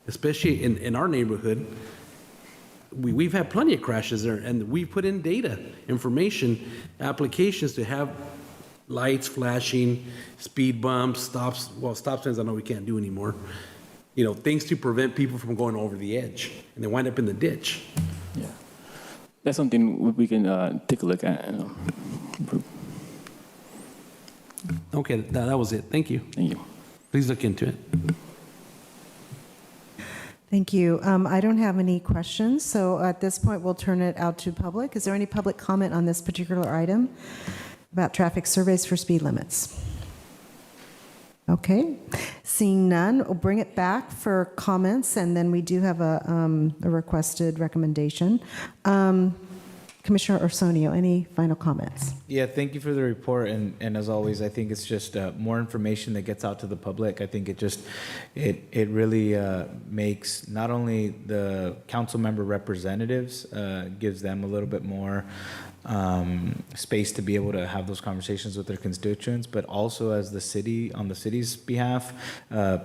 especially in our neighborhood. We've had plenty of crashes there, and we put in data, information, applications to have lights flashing, speed bumps, stops. Well, stop signs I know we can't do anymore. Things to prevent people from going over the edge, and they wind up in the ditch. Yeah. That's something we can take a look at. Okay, that was it. Thank you. Thank you. Please look into it. Thank you. I don't have any questions, so at this point, we'll turn it out to public. Is there any public comment on this particular item about traffic surveys for speed limits? Okay. Seeing none, we'll bring it back for comments, and then we do have a requested recommendation. Commissioner Arsenio, any final comments? Yeah, thank you for the report, and as always, I think it's just more information that gets out to the public. I think it really makes not only the council member representatives, gives them a little bit more space to be able to have those conversations with their constituents, but also as the city, on the city's behalf,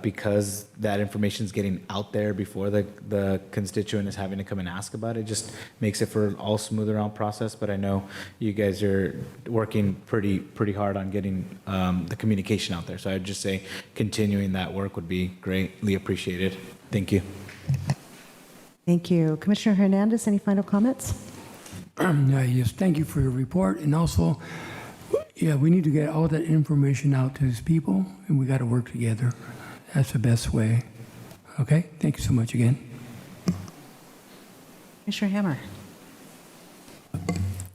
because that information is getting out there before the constituent is having to come and ask about it, just makes it for all smoother out process. But I know you guys are working pretty hard on getting the communication out there. So I'd just say continuing that work would be greatly appreciated. Thank you. Thank you. Commissioner Hernandez, any final comments? Yes, thank you for your report. And also, yeah, we need to get all that information out to these people, and we got to work together. That's the best way. Okay? Thank you so much again. Commissioner Hammer.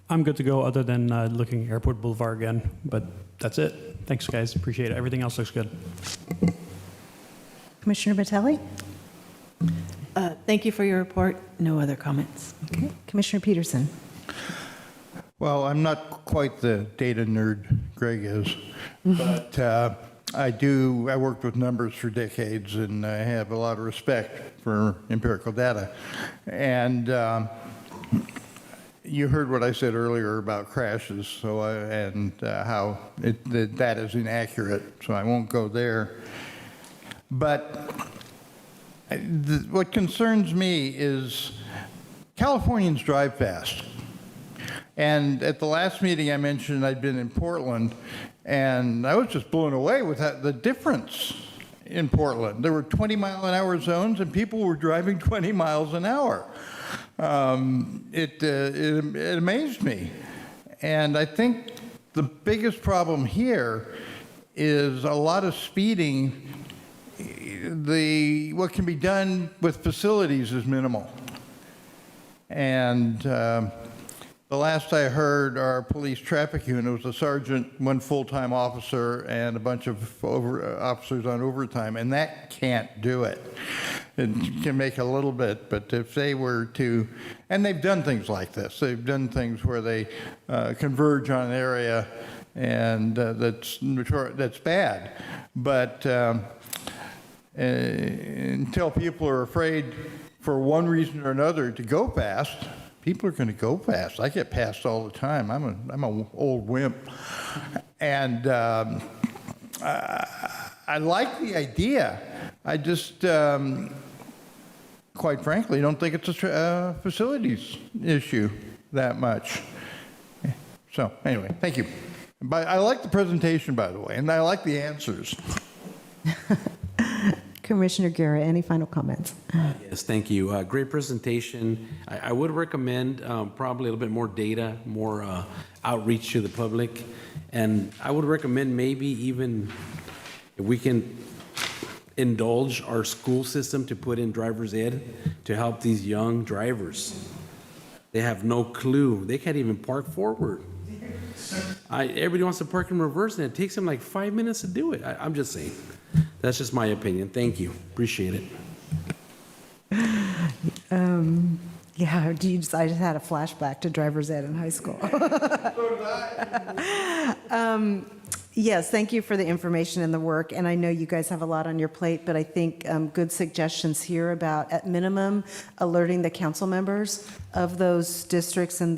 I'm good to go other than looking at Airport Boulevard again, but that's it. Thanks, guys. Appreciate it. Everything else looks good. Commissioner Battelli? Thank you for your report. No other comments. Okay. Commissioner Peterson? Well, I'm not quite the data nerd Greg is, but I worked with numbers for decades, and I have a lot of respect for empirical data. And you heard what I said earlier about crashes, so how that is inaccurate, so I won't go there. But what concerns me is Californians drive fast. And at the last meeting I mentioned I'd been in Portland, and I was just blown away with the difference in Portland. There were 20-mile-an-hour zones, and people were driving 20 miles an hour. It amazed me. And I think the biggest problem here is a lot of speeding. What can be done with facilities is minimal. And the last I heard, our police traffic unit was a sergeant, one full-time officer, and a bunch of officers on overtime, and that can't do it. It can make a little bit, but if they were to, and they've done things like this. They've done things where they converge on an area, and that's bad. But until people are afraid for one reason or another to go fast, people are going to go fast. I get passed all the time. I'm an old wimp, and I like the idea. I just, quite frankly, don't think it's a facilities issue that much. So anyway, thank you. But I like the presentation, by the way, and I like the answers. Commissioner Guerra, any final comments? Yes, thank you. Great presentation. I would recommend probably a little bit more data, more outreach to the public. And I would recommend maybe even if we can indulge our school system to put in driver's ed to help these young drivers. They have no clue. They can't even park forward. Everybody wants to park in reverse, and it takes them like 5 minutes to do it. I'm just saying. That's just my opinion. Thank you. Appreciate it. Yeah, I just had a flashback to driver's ed in high school. Yes, thank you for the information and the work, and I know you guys have a lot on your plate, but I think good suggestions here about, at minimum, alerting the council members of those districts and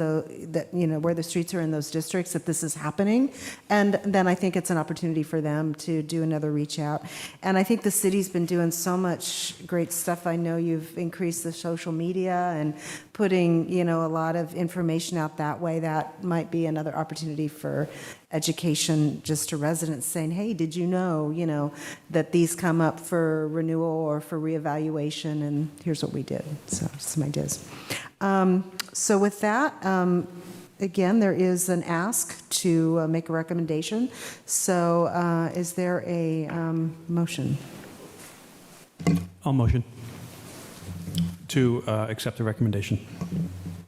where the streets are in those districts that this is happening, and then I think it's an opportunity for them to do another reach out. And I think the city's been doing so much great stuff. I know you've increased the social media and putting, a lot of information out that way. That might be another opportunity for education just to residents, saying, hey, did you know, that these come up for renewal or for reevaluation, and here's what we did. So some ideas. So with that, again, there is an ask to make a recommendation. So is there a motion? I'll motion to accept the recommendation.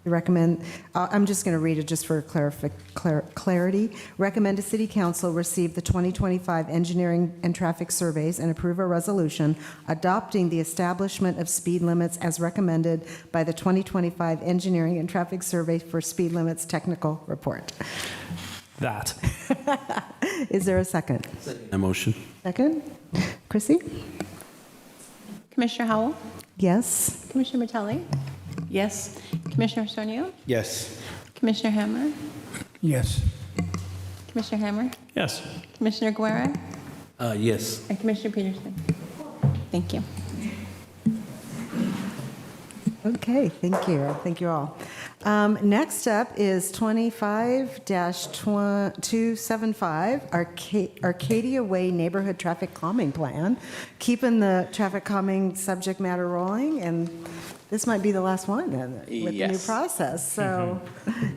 I'm just going to read it just for clarity. Recommend to City Council receive the 2025 engineering and traffic surveys and approve a resolution adopting the establishment of speed limits as recommended by the 2025 engineering and traffic survey for speed limits technical report. That. Is there a second? A motion. Second? Chrissy? Commissioner Howell? Yes. Commissioner Vitale? Yes. Commissioner Sonio? Yes. Commissioner Hammer? Yes. Commissioner Hammer? Yes. Commissioner Guerra? Yes. And Commissioner Peterson? Thank you. Okay, thank you. Thank you all. Next up is 25-275, Arcadia Way Neighborhood Traffic Calming Plan. Keeping the traffic calming subject matter rolling, and this might be the last one then with the new Yes. process. So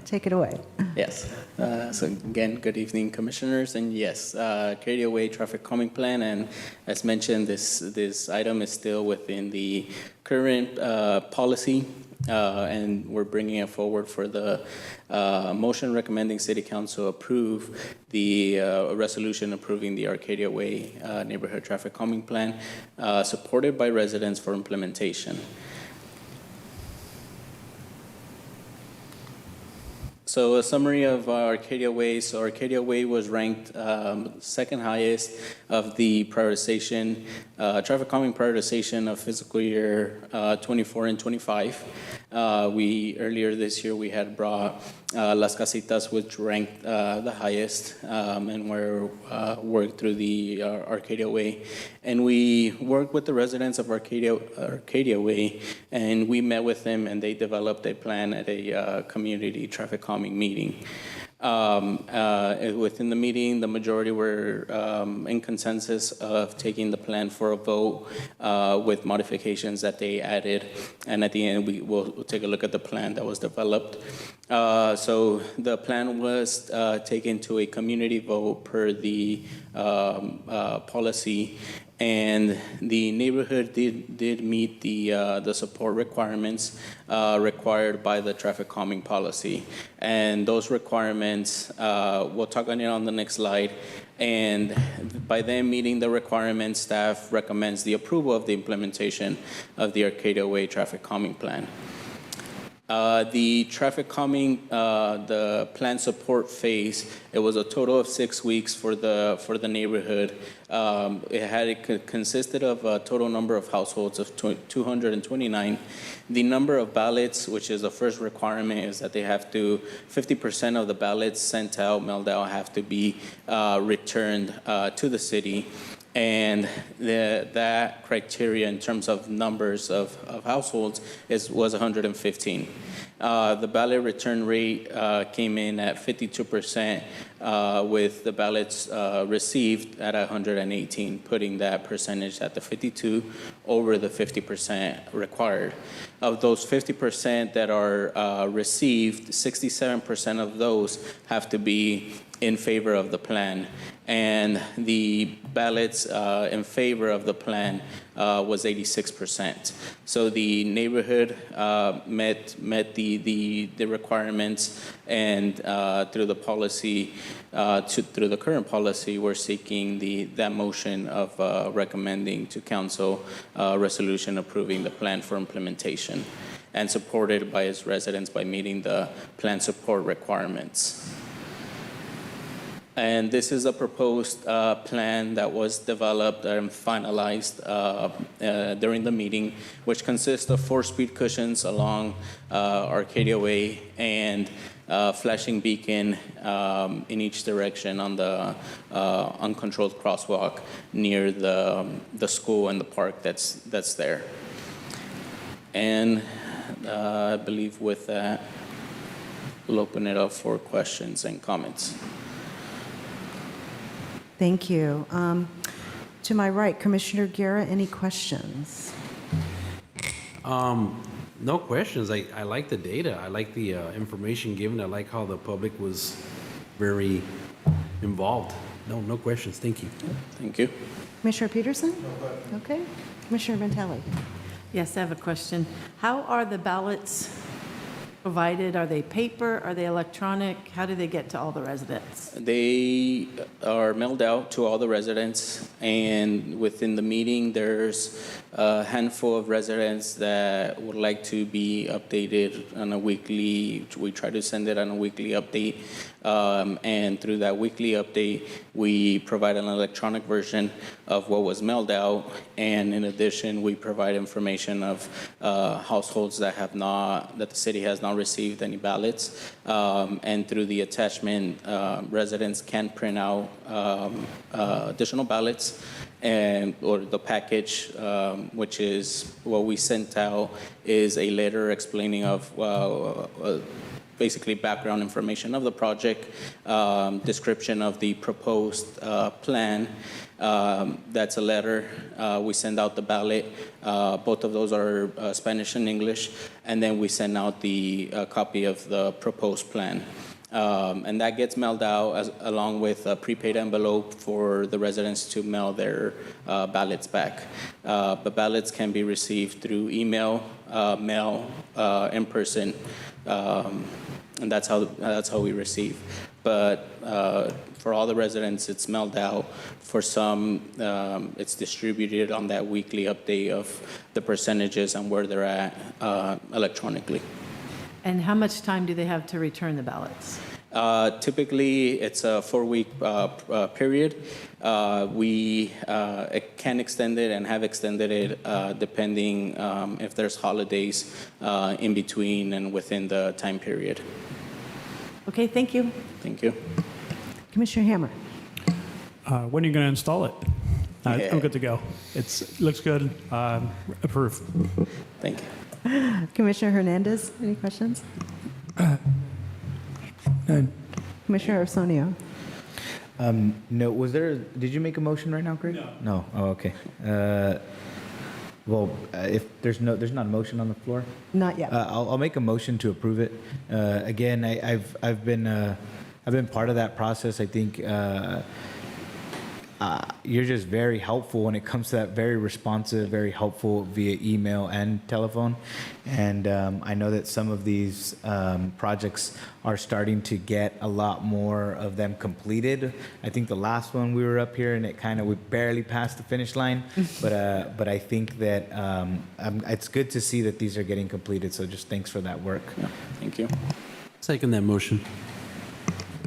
take it away. Yes. So again, good evening, commissioners. And yes, Arcadia Way Traffic Calming Plan. And as mentioned, this item is still within the current policy, and we're bringing it forward for the motion recommending City Council approve the resolution approving the Arcadia Way Neighborhood Traffic Calming Plan, supported by residents for implementation. So a summary of Arcadia Way. So Arcadia Way was ranked second highest of the prioritization, traffic calming prioritization of fiscal year 24 and 25. Earlier this year, we had brought Las Casitas, which ranked the highest, and we're worked through the Arcadia Way. And we worked with the residents of Arcadia Way, and we met with them, and they developed a plan at a community traffic calming meeting. Within the meeting, the majority were in consensus of taking the plan for a vote with modifications that they added. And at the end, we'll take a look at the plan that was developed. So the plan was taken to a community vote per the policy. And the neighborhood did meet the support requirements required by the traffic calming policy. And those requirements, we'll talk on it on the next slide. And by them meeting the requirements, staff recommends the approval of the implementation of the Arcadia Way traffic calming plan. The traffic calming, the plan support phase, it was a total of 6 weeks for the neighborhood. It consisted of a total number of households of 229. The number of ballots, which is the first requirement, is that they have to, 50% of the ballots sent out, mailed out, have to be returned to the city. And that criteria in terms of numbers of households was 115. The ballot return rate came in at 52%, with the ballots received at 118, putting that percentage at the 52 over the 50% required. Of those 50% that are received, 67% of those have to be in favor of the plan. And the ballots in favor of the plan was 86%. So the neighborhood met the requirements, and through the policy, through the current policy, we're seeking that motion of recommending to council resolution approving the plan for implementation, and supported by its residents by meeting the plan support requirements. And this is a proposed plan that was developed and finalized during the meeting, which consists of 4 speed cushions along Arcadia Way and flashing beacon in each direction on the uncontrolled crosswalk near the school and the park that's there. And I believe with that, we'll open it up for questions and comments. Thank you. To my right, Commissioner Guerra, any questions? No questions. I like the data. I like the information given. I like how the public was very involved. No questions. Thank you. Thank you. Commissioner Peterson? Okay. Commissioner Ventali? Yes, I have a question. How are the ballots provided? Are they paper? Are they electronic? How do they get to all the residents? They are mailed out to all the residents, and within the meeting, there's a handful of residents that would like to be updated on a weekly. We try to send it on a weekly update, and through that weekly update, we provide an electronic version of what was mailed out, and in addition, we provide information of households that the city has not received any ballots, and through the attachment, residents can print out additional ballots or the package, which is what we sent out, is a letter explaining of basically background information of the project, description of the proposed plan. That's a letter. We send out the ballot. Both of those are Spanish and English. And then we send out the copy of the proposed plan. And that gets mailed out along with a prepaid envelope for the residents to mail their ballots back. The ballots can be received through email, mail, in person. And that's how we receive. But for all the residents, it's mailed out. For some, it's distributed on that weekly update of the percentages and where they're at electronically. And how much time do they have to return the ballots? Typically, it's a 4-week period. We can extend it and have extended it depending if there's holidays in between and within the time period. Okay, thank you. Thank you. Commissioner Hammer. When are you going to install it? Yeah. I'm good to go. It looks good. Approve. Thank you. Commissioner Hernandez, any questions? None. Commissioner Arsenio. No, did you make a motion right now, Craig? No. Oh, okay. If there's not a motion on the floor? Not yet. I'll make a motion to approve it. Again, I've been part of that process. I think you're just very helpful when it comes to that, very responsive, very helpful via email and telephone. And I know that some of these projects are starting to get a lot more of them completed. I think the last one we were up here and we barely passed the finish line. But I think that it's good to see that these are getting completed. So just thanks for that work. Yeah, thank you. Second that motion.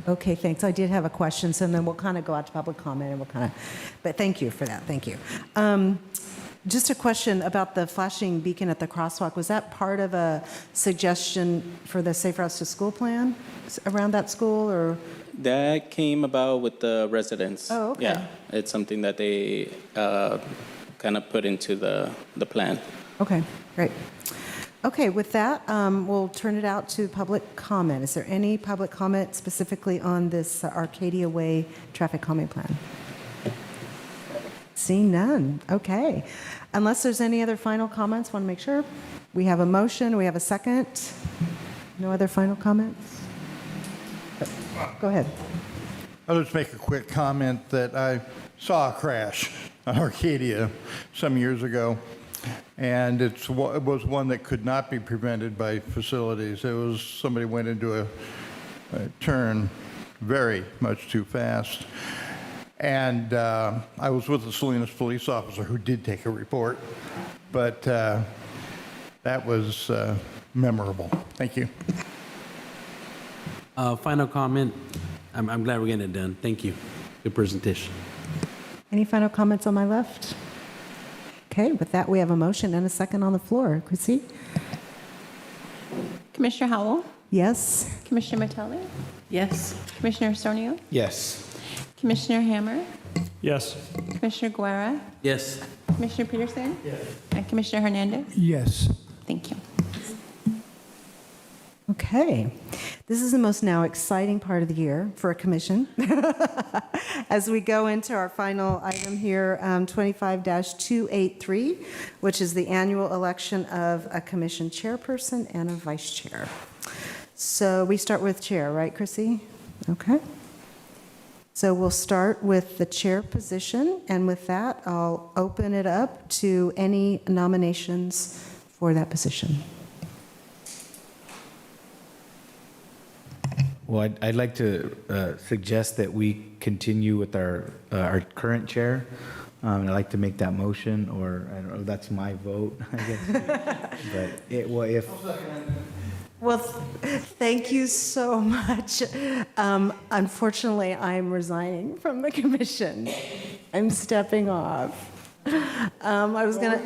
Okay, thanks. I did have a question, so then we'll kind of go out to public comment and but thank you for that. Thank you. Just a question about the flashing beacon at the crosswalk. Was that part of a suggestion for the Safe Routes to School plan around that school, or? That came about with the residents. Oh, okay. Yeah, it's something that they kind of put into the plan. Okay, great. Okay, with that, we'll turn it out to public comment. Is there any public comment specifically on this Arcadia Way traffic calming plan? Seeing none. Okay. Unless there's any other final comments, want to make sure. We have a motion. We have a second. No other final comments? Go ahead. I'll just make a quick comment that I saw a crash on Arcadia some years ago. And it was one that could not be prevented by facilities. It was somebody went into a turn very much too fast. And I was with a Salinas police officer who did take a report. But that was memorable. Thank you. Final comment. I'm glad we're getting it done. Thank you. Good presentation. Any final comments on my left? Okay, with that, we have a motion and a second on the floor. Chrissy? Commissioner Howell? Yes? Commissioner Mattelli? Yes. Commissioner Sornio? Yes. Commissioner Hammer? Yes. Commissioner Guerra? Yes. Commissioner Peterson? Yes. And Commissioner Hernandez? Yes. Thank you. Okay. This is the most now exciting part of the year for a commission. As we go into our final item here, 25-283, which is the annual election of a commission chairperson and a vice chair. So we start with chair, right, Chrissy? Okay. So we'll start with the chair position, and with that, I'll open it up to any nominations for that position. Well, I'd like to suggest that we continue with our current chair. I'd like to make that motion, or I don't know, that's my vote, I guess. But well, if Well, thank you so much. Unfortunately, I'm resigning from the commission. I'm stepping off. I was gonna.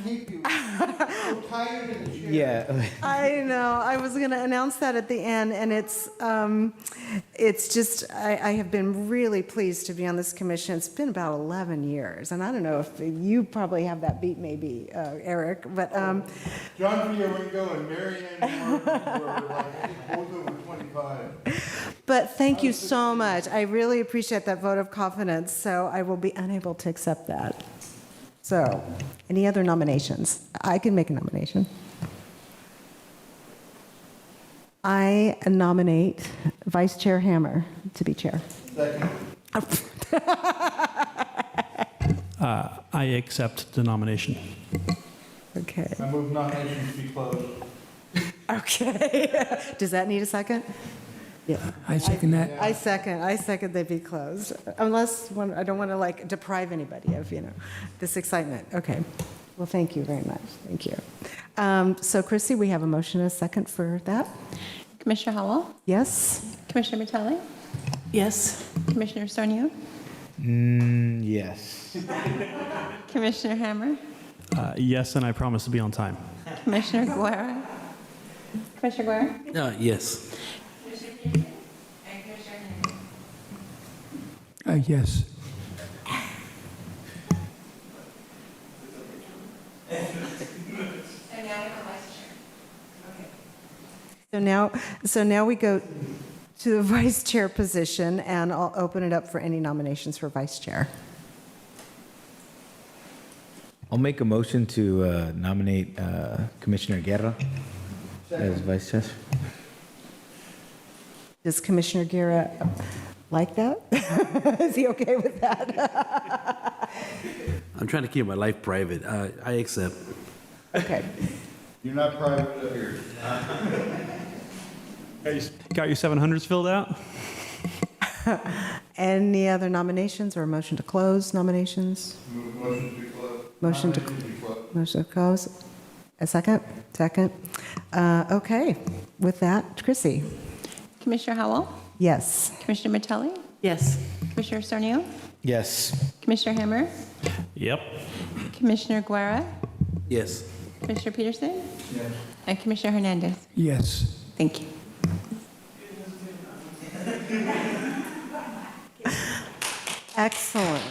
Keep you so tired in the chair. yeah, I know. I was going to announce that at the end, and it's just I have been really pleased to be on this commission. It's been about 11 years, and I don't know if you probably have that beat, maybe, Eric, but. John Fioringo and Mary Ann Martin were like both over 25. But thank you so much. I really appreciate that vote of confidence, so I will be unable to accept that. So, any other nominations? I can make a nomination. I nominate Vice Chair Hammer to be chair. Second. I accept the nomination. Okay. I move nominations to be closed. Okay. Does that need a second? Yeah. I second that. I second they be closed, unless I don't want to like deprive anybody of, this excitement. Okay. Well, thank you very much. Thank you. So Chrissy, we have a motion and a second for that. Commissioner Howell? Yes? Commissioner Vitale? Yes. Commissioner Sonio? yes. Commissioner Hammer? Yes, and I promise to be on time. Commissioner Guerra? Commissioner Guerra? Yes. Yes. So now we go to the vice chair position, and I'll open it up for any nominations for vice chair. I'll make a motion to nominate Commissioner Guerra as vice chair. Does Commissioner Guerra like that? Is he okay with that? I'm trying to keep my life private. I accept. Okay. You're not private up here. Got your 700s filled out? Any other nominations or a motion to close nominations? Motion to be closed. Motion to Nominations to be closed. Motion to close. A second? Second. Okay. With that, Chrissy? Commissioner Howell? Yes. Commissioner Vitale? Yes. Commissioner Sonio? Yes. Commissioner Hammer? Yep. Commissioner Guerra? Yes. Commissioner Peterson? Yes. And Commissioner Hernandez? Yes. Thank you. Excellent.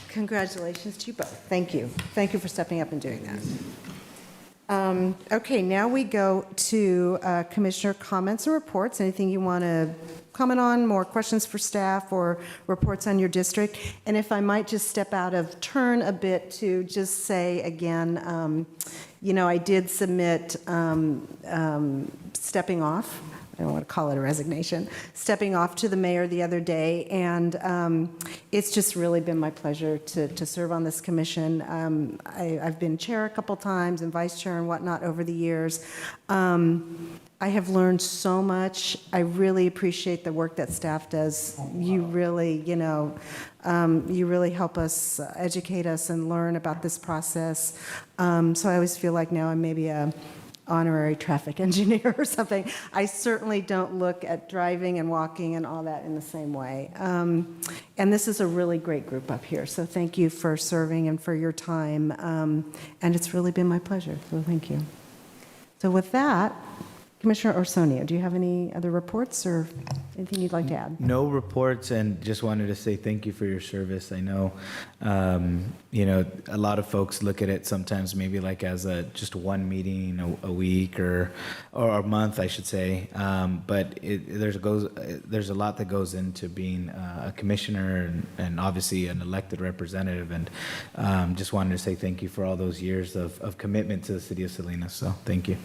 Congratulations to you both. Thank you. Thank you for stepping up and doing that. Okay, now we go to commissioner comments and reports. Anything you want to comment on, more questions for staff or reports on your district? And if I might just step out of turn a bit to just say again, I did submit stepping off. I don't want to call it a resignation, stepping off to the mayor the other day, and it's just really been my pleasure to serve on this commission. I've been chair a couple times and vice chair and whatnot over the years. I have learned so much. I really appreciate the work that staff does. You really, you really help us, educate us, and learn about this process. So I always feel like now I'm maybe a honorary traffic engineer or something. I certainly don't look at driving and walking and all that in the same way. And this is a really great group up here. So thank you for serving and for your time. And it's really been my pleasure. So thank you. So with that, Commissioner Orsonia, do you have any other reports or anything you'd like to add? No reports, and just wanted to say thank you for your service. I know, a lot of folks look at it sometimes maybe like as just one meeting a week or a month, I should say. But there's a lot that goes into being a commissioner and obviously an elected representative. And just wanted to say thank you for all those years of commitment to the city of Salinas. So thank you.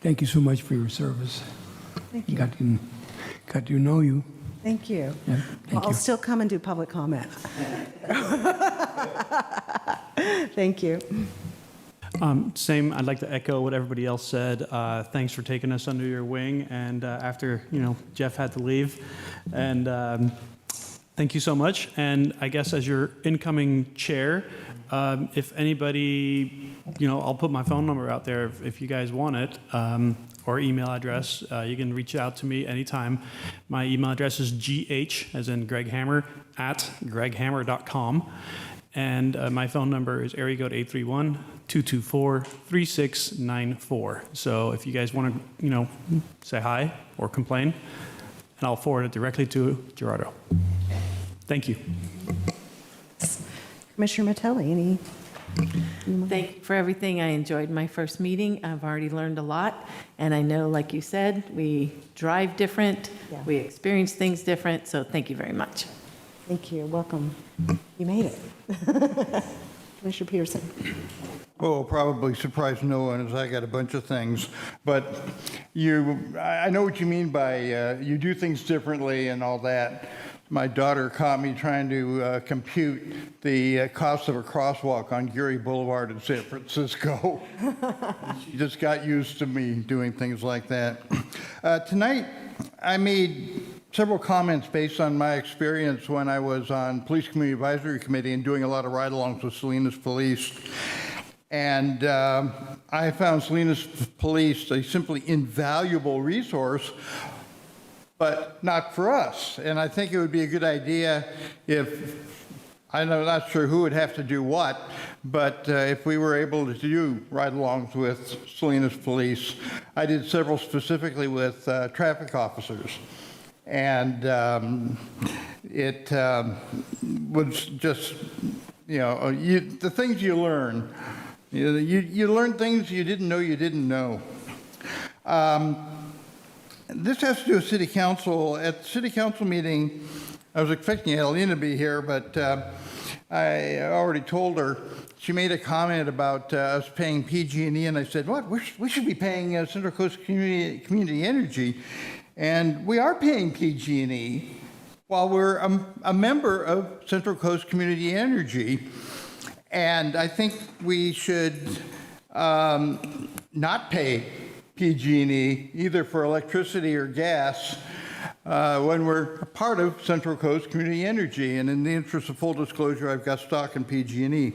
Thank you so much for your service. Thank you. Got to know you. Thank you. Yeah, Well, thank I'll you. still come and do public comment. Thank you. Same, I'd like to echo what everybody else said. Thanks for taking us under your wing, and after, Jeff had to leave. And thank you so much. And I guess as your incoming chair, if anybody, I'll put my phone number out there if you guys want it, or email address. You can reach out to me anytime. My email address is gh, as in Greg Hammer, @greghammer.com. And my phone number is area code 831-224-3694. So if you guys want to, say hi or complain, and I'll forward it directly to Gerardo. Thank you. Commissioner Mattelli, any? Thank you for everything. I enjoyed my first meeting. I've already learned a lot. And I know, like you said, we drive different, we experience things different. So thank you very much. Thank you. Welcome. You made it. Commissioner Peterson. Well, probably surprise no one, as I got a bunch of things. But I know what you mean by you do things differently and all that. My daughter caught me trying to compute the cost of a crosswalk on Geary Boulevard in San Francisco. She just got used to me doing things like that. Tonight, I made several comments based on my experience when I was on Police Community Advisory Committee and doing a lot of ride-alongs with Salinas Police. And I found Salinas Police a simply invaluable resource, but not for us. And I think it would be a good idea if, I'm not sure who would have to do what, but if we were able to do ride-alongs with Salinas Police. I did several specifically with traffic officers. And it was just, the things you learn. You learn things you didn't know you didn't know. This has to do with City Council. At the City Council meeting, I was expecting Adelina to be here, but I already told her. She made a comment about us paying PG&E, and I said, what? We should be paying Central Coast Community Energy. And we are paying PG&E while we're a member of Central Coast Community Energy. And I think we should not pay PG&E either for electricity or gas when we're a part of Central Coast Community Energy. And in the interest of full disclosure, I've got stock in PG&E.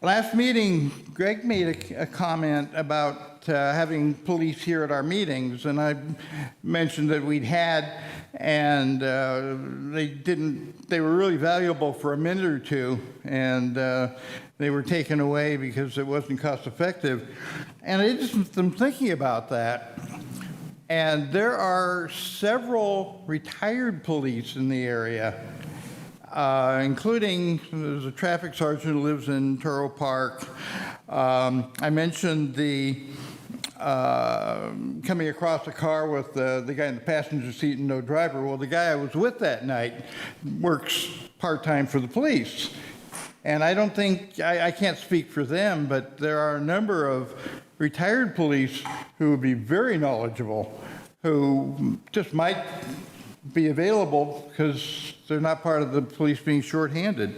Last meeting, Greg made a comment about having police here at our meetings, and I mentioned that we'd had, and they were really valuable for a minute or two, and they were taken away because it wasn't cost effective. And I just am thinking about that. And there are several retired police in the area, including there's a traffic sergeant who lives in Turo Park. I mentioned the coming across a car with the guy in the passenger seat and no driver. Well, the guy I was with that night works part-time for the police. And I don't think, I can't speak for them, but there are a number of retired police who would be very knowledgeable, who just might be available because they're not part of the police being shorthanded.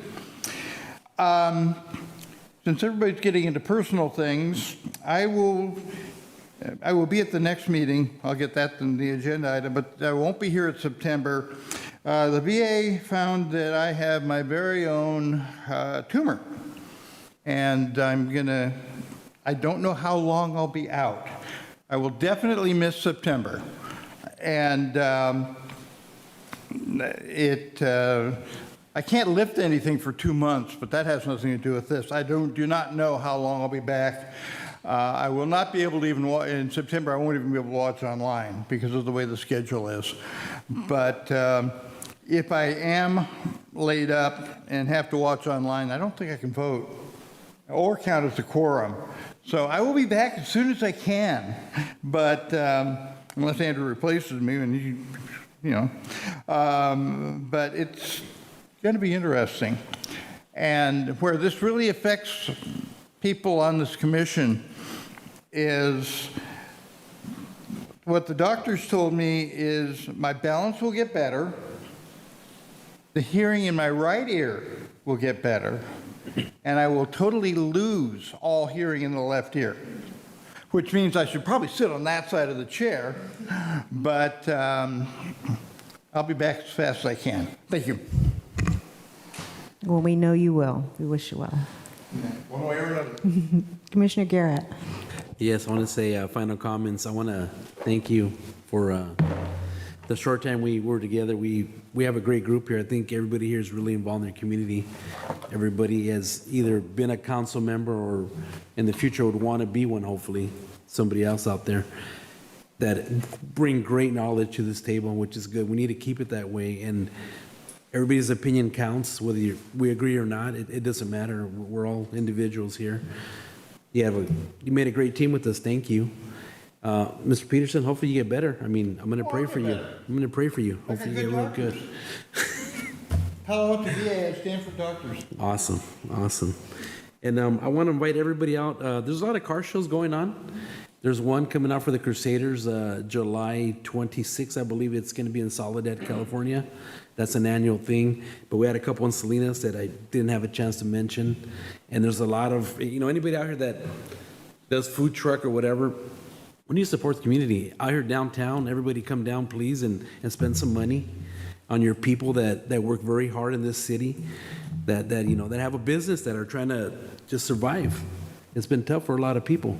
Since everybody's getting into personal things, I will be at the next meeting. I'll get that in the agenda item, but I won't be here in September. The VA found that I have my very own tumor, and I don't know how long I'll be out. I will definitely miss September. And I can't lift anything for 2 months, but that has nothing to do with this. I do not know how long I'll be back. I will not be able to even watch, in September, I won't even be able to watch online because of the way the schedule is. But if I am laid up and have to watch online, I don't think I can vote or count as a quorum. So I will be back as soon as I can, but unless Andrew replaces me, and but it's going to be interesting. And where this really affects people on this commission is what the doctors told me is my balance will get better, the hearing in my right ear will get better, and I will totally lose all hearing in the left ear, which means I should probably sit on that side of the chair, but I'll be back as fast as I can. Thank you. Well, we know you will. We wish you well. One way or another. Commissioner Garrett. Yes, I want to say final comments. I want to thank you for the short time we were together. We have a great group here. I think everybody here is really involved in their community. Everybody has either been a council member or in the future would want to be one, hopefully, somebody else out there that bring great knowledge to this table, which is good. We need to keep it that way. And everybody's opinion counts, whether we agree or not. It doesn't matter. We're all individuals here. You made a great team with us. Thank you. Mr. Peterson, hopefully you get better. I mean, I'm going to pray for you. I'm going to pray for you. Hopefully you get real good. Palo Alto VA, Stanford Doctors. Awesome. Awesome. And I want to invite everybody out. There's a lot of car shows going on. There's one coming out for the Crusaders, July 26th, I believe it's going to be in Soledad, California. That's an annual thing. But we had a couple in Salinas that I didn't have a chance to mention. And there's a lot of, anybody out here that does food truck or whatever, we need to support the community. Out here downtown, everybody come down, please, and spend some money on your people that work very hard in this city, that have a business, that are trying to just survive. It's been tough for a lot of people.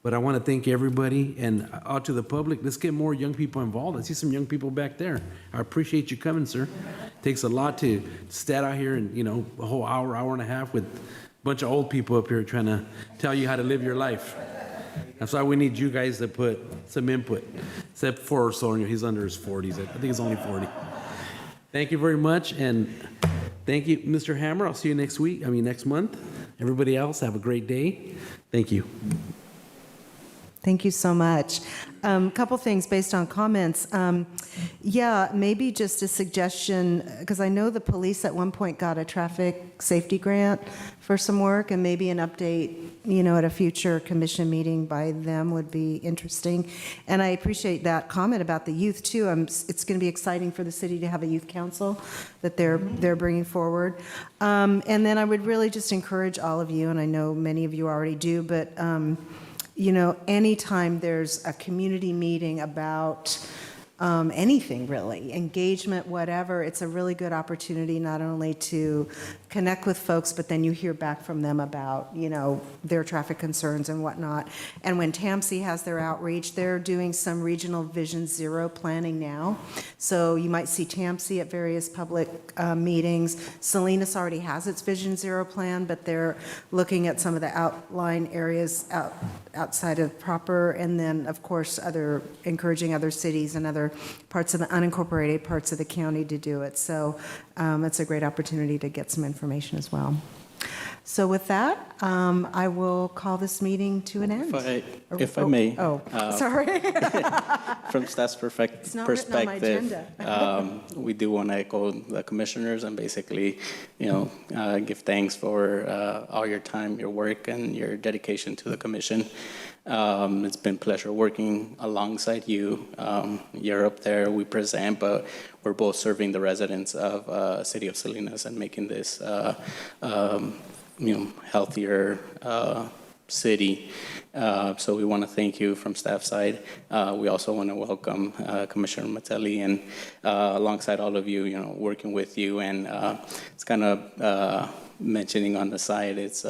But I want to thank everybody, and out to the public, let's get more young people involved. I see some young people back there. I appreciate you coming, sir. It takes a lot to stand out here and, a whole hour and a half with a bunch of old people up here trying to tell you how to live your life. That's why we need you guys to put some input. Except for Sonia, he's under his 40s. I think he's only 40. Thank you very much, and thank you, Mr. Hammer. I'll see you next month. Everybody else, have a great day. Thank you. Thank you so much. Couple things based on comments. Maybe just a suggestion, because I know the police at one point got a traffic safety grant for some work, and maybe an update, at a future commission meeting by them would be interesting. And I appreciate that comment about the youth too. It's going to be exciting for the city to have a youth council that they're bringing forward. And then I would really just encourage all of you, and I know many of you already do, but anytime there's a community meeting about anything really, engagement, whatever, it's a really good opportunity not only to connect with folks, but then you hear back from them about, their traffic concerns and whatnot. And when TAMC has their outreach, they're doing some regional Vision Zero planning now. So you might see TAMC at various public meetings. Salinas already has its Vision Zero plan, but they're looking at some of the outlying areas outside of proper, and then, of course, encouraging other cities and other parts of the unincorporated parts of the county to do it. So it's a great opportunity to get some information as well. So with that, I will call this meeting to an end. If I may. Sorry. From staff's It's not written on my perspective, we do want to echo the commissioners and basically, give thanks for all your time, your work, and your dedication to the commission. It's been a pleasure working alongside you. You're up there, we present, but we're both serving the residents of City of Salinas and making this healthier city. So we want to thank you from staff side. We also want to welcome Commissioner Matelli, and alongside all of you, working with you. And it's kind of mentioning on the side, it's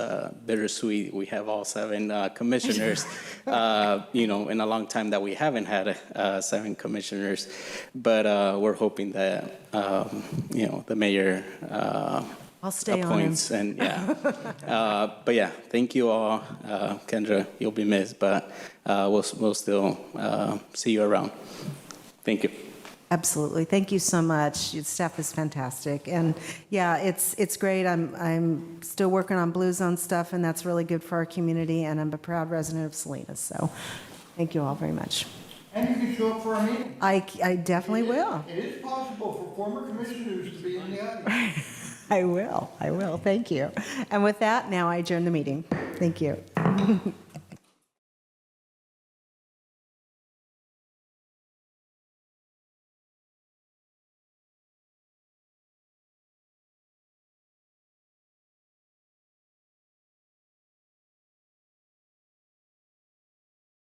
bittersweet. We have all 7 commissioners, in a long time that we haven't had 7 commissioners. But we're hoping that, the mayor I'll stay appoints on him. And but yeah, thank you all. Kendra, you'll be missed, but we'll still see you around. Thank you. Absolutely. Thank you so much. Your staff is fantastic. And yeah, it's great. I'm still working on Blue Zone stuff, and that's really good for our community, and I'm a proud resident of Salinas. So thank you all very much. And you can show up for our meeting. I definitely will. It is possible for former commissioners to be in the audience. I will. Thank you. And with that, now I adjourn the meeting. Thank you.